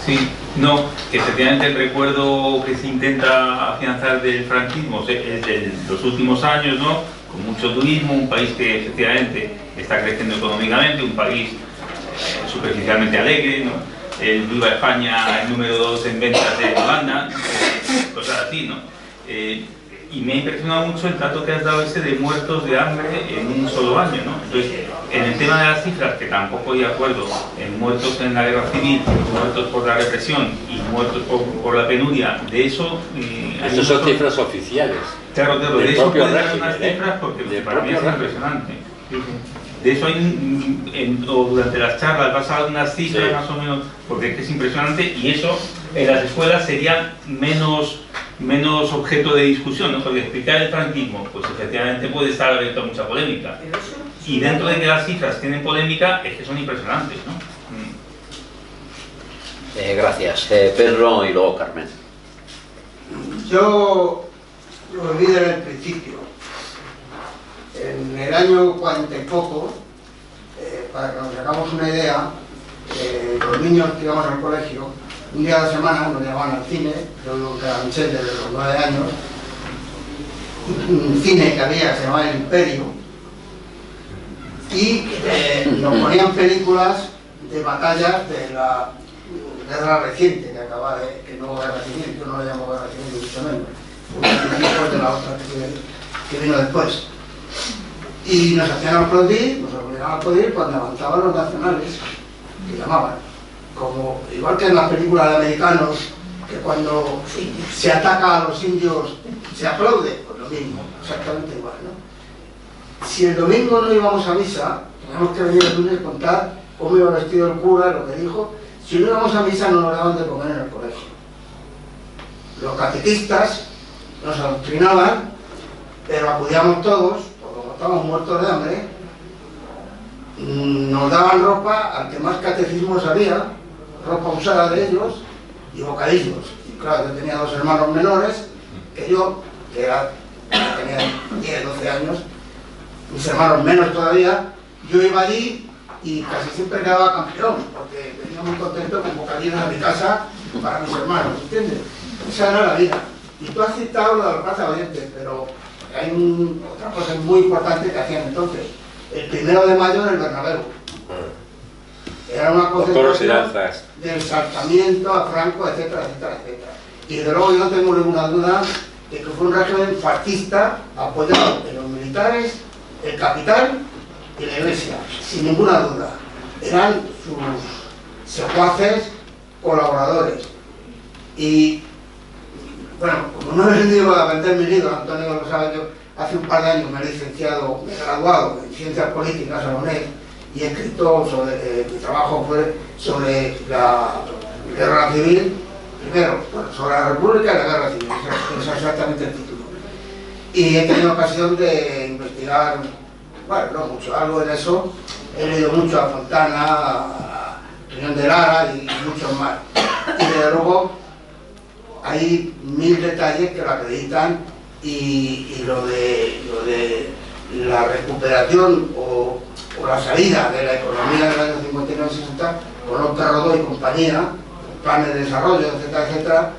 Sí, no, que efectivamente el recuerdo que se intenta afianzar del franquismo es de los últimos años, ¿no? Con mucho turismo, un país que efectivamente está creciendo económicamente, un país superficialmente alegre, ¿no? El Viva España, el número 2 en ventas de Holanda, cosas así, ¿no? Y me ha impresionado mucho el dato que has dado ese de muertos de hambre en un solo año, ¿no? Entonces, en el tema de las cifras, que tampoco hay de acuerdo, en muertos en la guerra civil, muertos por la represión y muertos por la penuria, de eso... Estos son cifras oficiales. Claro, de eso puede dar unas cifras porque para mí es impresionante. De eso hay, durante las charlas vas a dar unas cifras más o menos, porque es impresionante, y eso en las escuelas sería menos objeto de discusión, ¿no? Porque explicar el franquismo, pues efectivamente puede estar abierto a mucha polémica. Y dentro de que las cifras tienen polémica, es que son impresionantes, ¿no? Gracias. Pedro y luego Carmen. Yo lo viví desde el principio. En el año 40 y poco, para que nos hagamos una idea, los niños que íbamos al colegio, un día a la semana nos llevaban al cine, yo digo que era Michel desde los 9 años, un cine que había que se llamaba El Imperio, y nos ponían películas de batallas de la guerra reciente que acaba que no guerra civil, yo no la llamo guerra civil, mucho menos, después de la otra que vino después. Y nos hacían aplaudir, nos obligaban a aplaudir cuando levantaban los nacionales, que llamaban. como igual que en las películas de americanos, que cuando se ataca a los indios se aplaude, pues lo mismo, exactamente igual, ¿no? Si el domingo no íbamos a misa, teníamos que venir el lunes a contar cómo iba vestido el cura, lo que dijo. Si no íbamos a misa no nos daban de comer en el colegio. Los catequistas nos adoctrinaban, pero acudíamos todos, porque como estábamos muertos de hambre, nos daban ropa al que más catecismos había, ropa usada de ellos y bocadillos. Y claro, yo tenía 2 hermanos menores que yo, que tenía 10, 12 años, mis hermanos menos todavía. Yo iba allí y casi siempre quedaba campeón, porque venía muy contento con bocadillos a mi casa para mis hermanos, ¿entiendes? Esa era la vida. Y tú has citado lo de los Plaza Valiente, pero hay otra cosa muy importante que hacían entonces. El 1 de mayo en el Bernabéu. Era una concentración del saltamiento a Franco, etcétera, etcétera, etcétera. Y de luego yo no tengo ninguna duda de que fue un régimen fascista apoyado en los militares, el capital y la iglesia, sin ninguna duda. Eran sus secuaces, colaboradores. Y bueno, como no he venido a vender mi libro, Antonio lo sabe, yo hace un par de años me he licenciado, me he graduado en Ciencias Políticas a la UNED y he escrito sobre, mi trabajo fue sobre la Guerra Civil, primero, sobre la República y la Guerra Civil, ese es exactamente el título. Y he tenido ocasión de investigar, bueno, no mucho, algo en eso, he leído mucho a Fontana, a Tuñón de Lara y muchos más. Y desde luego hay 1000 detalles que lo acreditan y lo de la recuperación o la salida de la economía del año 59-60 con Oscar Rodó y compañía, planes de desarrollo, etcétera, etcétera.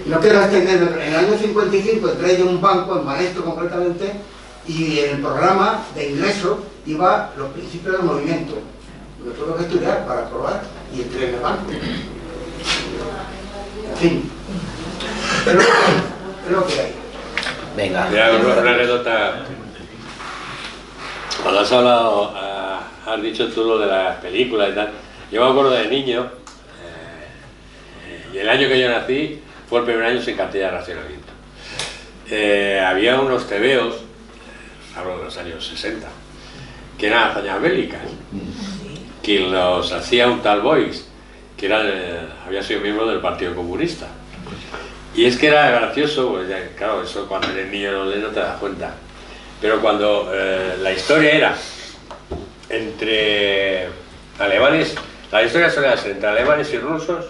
No quiero extenderme, pero en el año 55 entré yo en un banco, en Maestro concretamente, y en el programa de ingreso iba los principios del movimiento. Lo tuve que estudiar para probar y entré en el banco. En fin, es lo que hay. Venga. Mira, una anécdota. Cuando has hablado, has dicho tú lo de las películas y tal. Yo me acuerdo de niño, y el año que yo nací fue el primer año sin cartilla de racionamiento. Había unos tebeos, hablo de los años 60, que eran hazañas bélicas, que los hacía un tal Boix, que había sido miembro del Partido Comunista. Y es que era gracioso, pues ya, claro, eso cuando eres niño no te das cuenta. Pero cuando la historia era entre alemanes, la historia solía ser entre alemanes y rusos,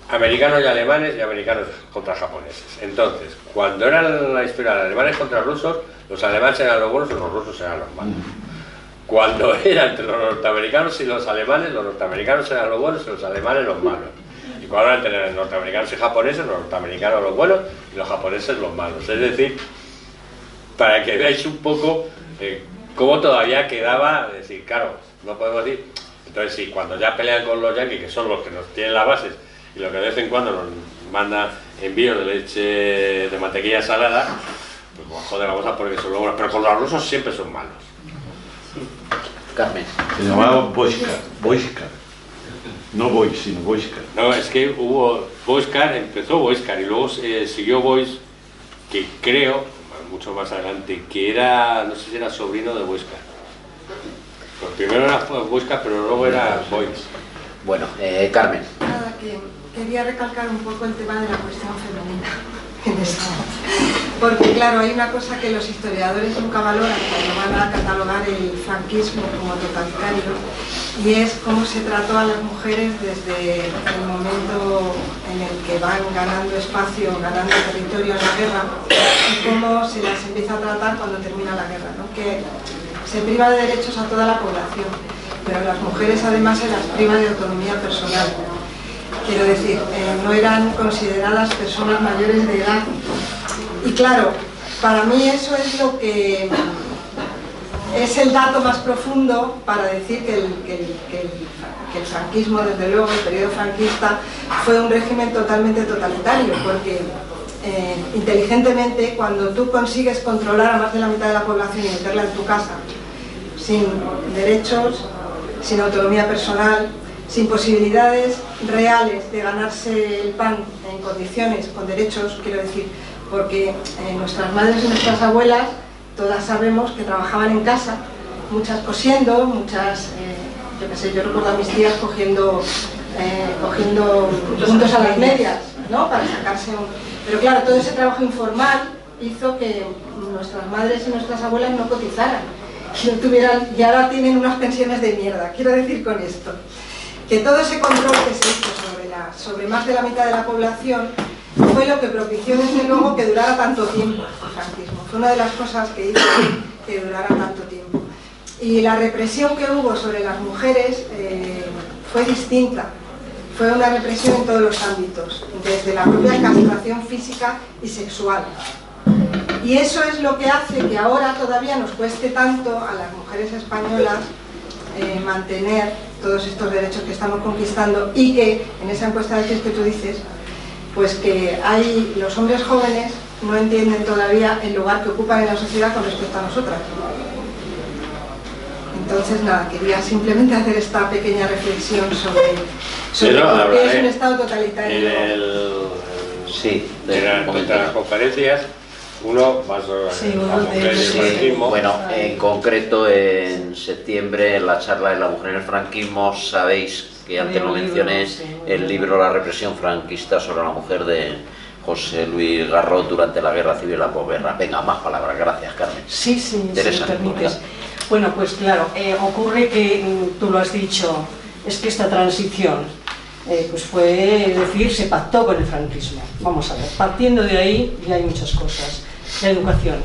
americanos y alemanes, y americanos contra japoneses. Entonces, cuando era la historia de alemanes contra rusos, los alemanes eran los buenos y los rusos eran los malos. Cuando era entre los norteamericanos y los alemanes, los norteamericanos eran los buenos y los alemanes los malos. Y cuando era entre los norteamericanos y japoneses, los norteamericanos los buenos y los japoneses los malos. Es decir, para que veáis un poco cómo todavía quedaba, es decir, claro, no podemos decir. Entonces, sí, cuando ya pelean con los yanquis, que son los que nos tienen las bases y los que de vez en cuando nos mandan envíos de leche de mantequilla salada, pues joder, vamos a poner que son los buenos. Pero con los rusos siempre son malos. Carmen. Se llamaba Boixcar. No Boix, sino Boixcar. No, es que hubo Boixcar, empezó Boixcar y luego siguió Boix, que creo, mucho más adelante, que era, no sé si era sobrino de Boixcar. Pues primero era Boixcar, pero luego era Boix. Bueno, Carmen. Nada, que quería recalcar un poco el tema de la cuestión femenina en esta. Porque claro, hay una cosa que los historiadores nunca valoran cuando van a catalogar el franquismo como totalitario, y es cómo se trató a las mujeres desde el momento en el que van ganando espacio, ganando territorio en la guerra, y cómo se las empieza a tratar cuando termina la guerra, ¿no? Que se priva de derechos a toda la población, pero las mujeres además se las priva de autonomía personal. Quiero decir, no eran consideradas personas mayores de edad. Y claro, para mí eso es lo que es el dato más profundo para decir que el franquismo, desde luego, el periodo franquista, fue un régimen totalmente totalitario, porque inteligentemente, cuando tú consigues controlar a más de la mitad de la población y meterla en tu casa, sin derechos, sin autonomía personal, sin posibilidades reales de ganarse el pan en condiciones, con derechos, quiero decir, porque nuestras madres y nuestras abuelas, todas sabemos que trabajaban en casa, muchas cosiendo, muchas, yo qué sé, yo recuerdo a mis tías cogiendo puntos a las medias, ¿no? Para sacarse un... Pero claro, todo ese trabajo informal hizo que nuestras madres y nuestras abuelas no cotizaran, que no tuvieran, y ahora tienen unas pensiones de mierda. Quiero decir con esto que todo ese control que se hizo sobre más de la mitad de la población fue lo que propició desde luego que durara tanto tiempo el franquismo. Fue una de las cosas que hizo que durara tanto tiempo. Y la represión que hubo sobre las mujeres fue distinta. Fue una represión en todos los ámbitos, desde la propia castración física y sexual. Y eso es lo que hace que ahora todavía nos cueste tanto a las mujeres españolas mantener todos estos derechos que estamos conquistando, y que en esa encuesta de que tú dices, pues que hay los hombres jóvenes no entienden todavía el lugar que ocupan en la sociedad con respecto a nosotras. Entonces nada, quería simplemente hacer esta pequeña reflexión sobre por qué es un estado totalitario. Sí, en las conferencias uno va sobre la mujer y el franquismo. Bueno, en concreto en septiembre, en la charla de la mujer en el franquismo, sabéis que antes lo mencioné, el libro La represión franquista sobre la mujer de José Luis Garrot durante la Guerra Civil y la posguerra. Venga, más palabras, gracias, Carmen. Sí, si me permites. ¿No? Bueno, pues claro, ocurre que, tú lo has dicho, es que esta transición pues fue, es decir, se pactó con el franquismo. Vamos a ver, partiendo de ahí ya hay muchas cosas. La educación.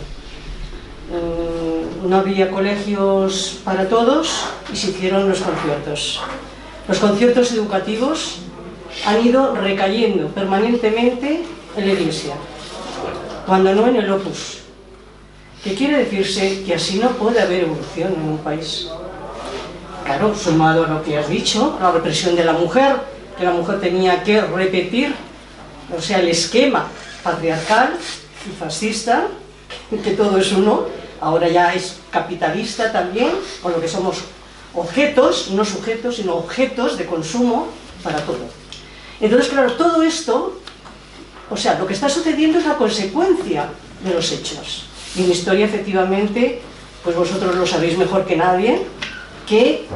No había colegios para todos y se hicieron los conciertos. Los conciertos educativos han ido recayendo permanentemente en la Iglesia, cuando no en el Opus. ¿Qué quiere decirse? Que así no puede haber evolución en un país. Claro, sumado a lo que has dicho, la represión de la mujer, que la mujer tenía que repetir, o sea, el esquema patriarcal y fascista, que todo es uno, ahora ya es capitalista también, con lo que somos objetos, no sujetos, sino objetos de consumo para todo. Entonces, claro, todo esto, o sea, lo que está sucediendo es la consecuencia de los hechos. Y en historia, efectivamente, pues vosotros lo sabéis mejor que nadie, que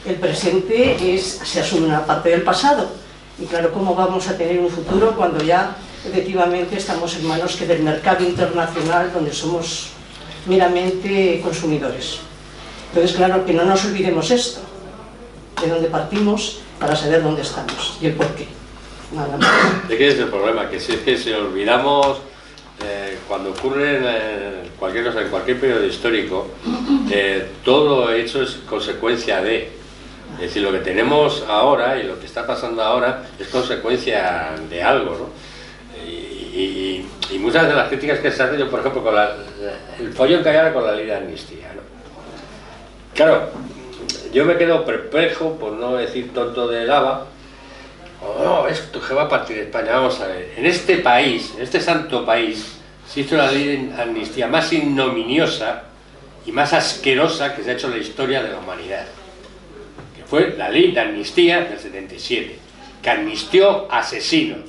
el presente se asume una parte del pasado. Y claro, ¿cómo vamos a tener un futuro cuando ya efectivamente estamos en manos que del mercado internacional, donde somos meramente consumidores? Entonces, claro, que no nos olvidemos esto, de dónde partimos, para saber dónde estamos y el porqué. Nada más. ¿De qué es el problema? Que si es que si olvidamos cuando ocurre cualquier cosa, en cualquier periodo histórico, todo hecho es consecuencia de... Es decir, lo que tenemos ahora y lo que está pasando ahora es consecuencia de algo, ¿no? Y muchas de las críticas que se hacen, yo por ejemplo, con el follón que hay ahora con la ley de amnistía, ¿no? Claro, yo me quedo perplejo, por no decir tonto de lava. Oh, esto que va a partir de España. Vamos a ver, en este país, en este santo país, se hizo la ley de amnistía más ignominiosa y más asquerosa que se ha hecho en la historia de la humanidad, que fue la ley de amnistía del 77, que amnistió asesinos,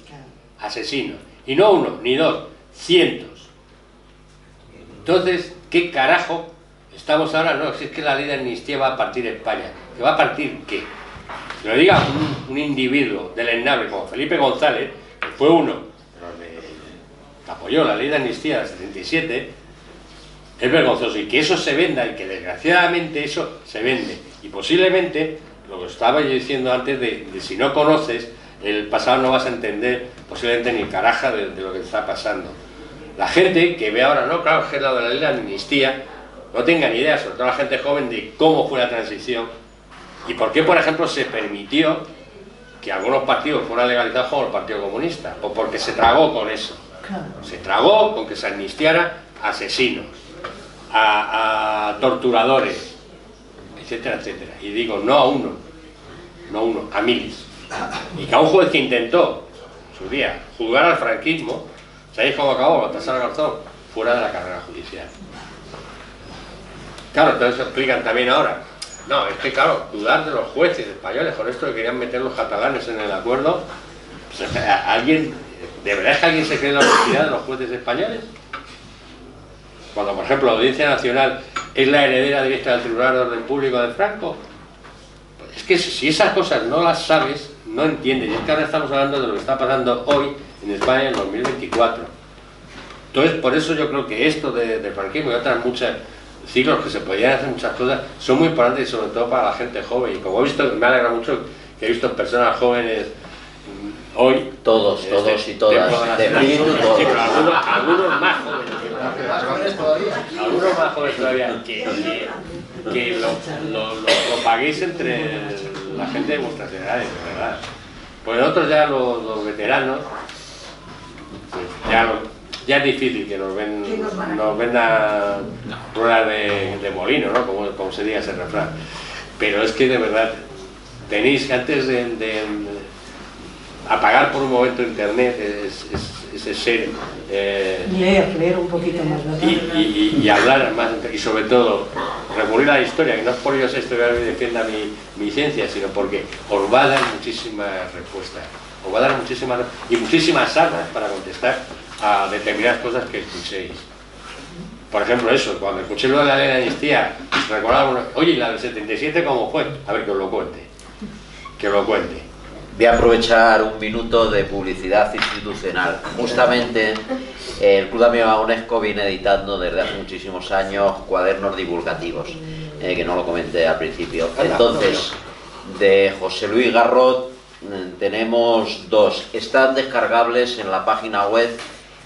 y no uno, ni dos, cientos. Entonces, ¿qué carajo estamos ahora? No, si es que la ley de amnistía va a partir de España. ¿Que va a partir qué? Que lo diga un individuo deleznable como Felipe González, que fue uno que apoyó la ley de amnistía del 77, es vergonzoso. Y que eso se venda, y que desgraciadamente eso se vende. Y posiblemente, lo que estaba yo diciendo antes, de si no conoces el pasado no vas a entender posiblemente ni caraja de lo que está pasando. La gente que ve ahora, no, claro, que es la de la ley de amnistía, no tenga ni idea, sobre todo la gente joven, de cómo fue la transición y por qué, por ejemplo, se permitió que algunos partidos fueran legalizados como el Partido Comunista, o porque se tragó con eso. Se tragó con que se amnistiara a asesinos, a torturadores, etcétera, etcétera. Y digo, no a uno, a miles. Y que a un juez que intentó, en su día, juzgar al franquismo, ¿sabéis cómo acabó? Baltasar Garzón, fuera de la carrera judicial. Claro, entonces explican también ahora. No, es que claro, dudar de los jueces españoles con esto que querían meter los catalanes en el acuerdo. Pues, ¿alguien, ¿de verdad es que alguien se cree en la honestidad de los jueces españoles? Cuando, por ejemplo, la Audiencia Nacional es la heredera directa del Tribunal de Orden Público de Franco. Pues es que si esas cosas no las sabes, no entiendes. Y es que ahora estamos hablando de lo que está pasando hoy en España en 2024. Entonces, por eso yo creo que esto del franquismo y otras muchas ciclos que se podían hacer muchas cosas son muy importantes y sobre todo para la gente joven. Y como he visto, me alegra mucho que he visto personas jóvenes hoy. Todos y todas. De espíritu, todos. Sí, pero algunos más jóvenes todavía. Que lo paguéis entre la gente de vuestras edades, de verdad. Pues nosotros ya los veteranos, pues ya es difícil que nos vendan ruedas de molino, ¿no? Como se diga ese refrán. Pero es que de verdad tenéis que antes de apagar por un momento internet, ese ser leer un poquito más, ¿verdad? y hablar más, y sobre todo recurrir a la historia, que no es por yo ser historiador y defienda mi ciencia, sino porque os va a dar muchísimas respuestas, os va a dar muchísimas armas para contestar a determinadas cosas que escuchéis. Por ejemplo, eso, cuando escuché lo de la ley de amnistía, recordaba, oye, ¿y la del 77 cómo fue? A ver, que os lo cuente. Voy a aprovechar un minuto de publicidad institucional. Justamente el Club de Amigos de UNESCO viene editando desde hace muchísimos años cuadernos divulgativos, que no lo comenté al principio. Entonces, de José Luis Garrot tenemos dos. Están descargables en la página web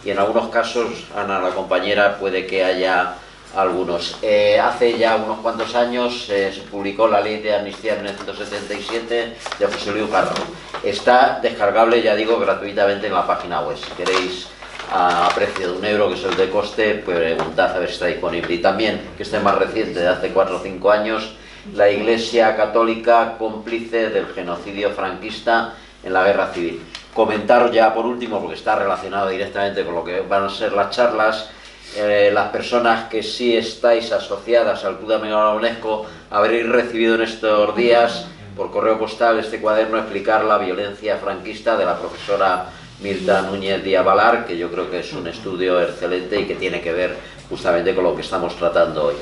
y en algunos casos, Ana, la compañera, puede que haya algunos. Hace ya unos cuantos años se publicó la Ley de Amnistía de 1977 de José Luis Garrot. Está descargable, ya digo, gratuitamente en la página web. Si queréis a precio de €1, que es el de coste, pues preguntad a ver si está disponible. Y también, que este es más reciente, de hace 4 o 5 años, la Iglesia Católica cómplice del genocidio franquista en la Guerra Civil. Comentar ya por último, porque está relacionado directamente con lo que van a ser las charlas, las personas que sí estáis asociadas al Club de Amigos de la UNESCO habréis recibido en estos días por correo postal este cuaderno Explicar la violencia franquista, de la profesora Mirta Núñez Díaz Balar, que yo creo que es un estudio excelente y que tiene que ver justamente con lo que estamos tratando hoy.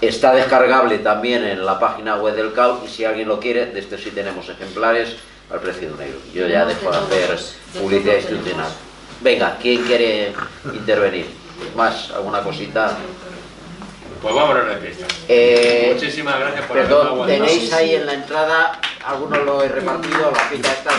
Está descargable también en la página web del CAU, y si alguien lo quiere, de este sí tenemos ejemplares al precio de €1. Yo ya dejo de hacer publicidad institucional. Venga, ¿quién quiere intervenir? ¿Más? ¿Alguna cosita? Pues vámonos de fiesta. Muchísimas gracias por perdón, tenéis ahí en la entrada, algunos lo he repartido, la ficha está.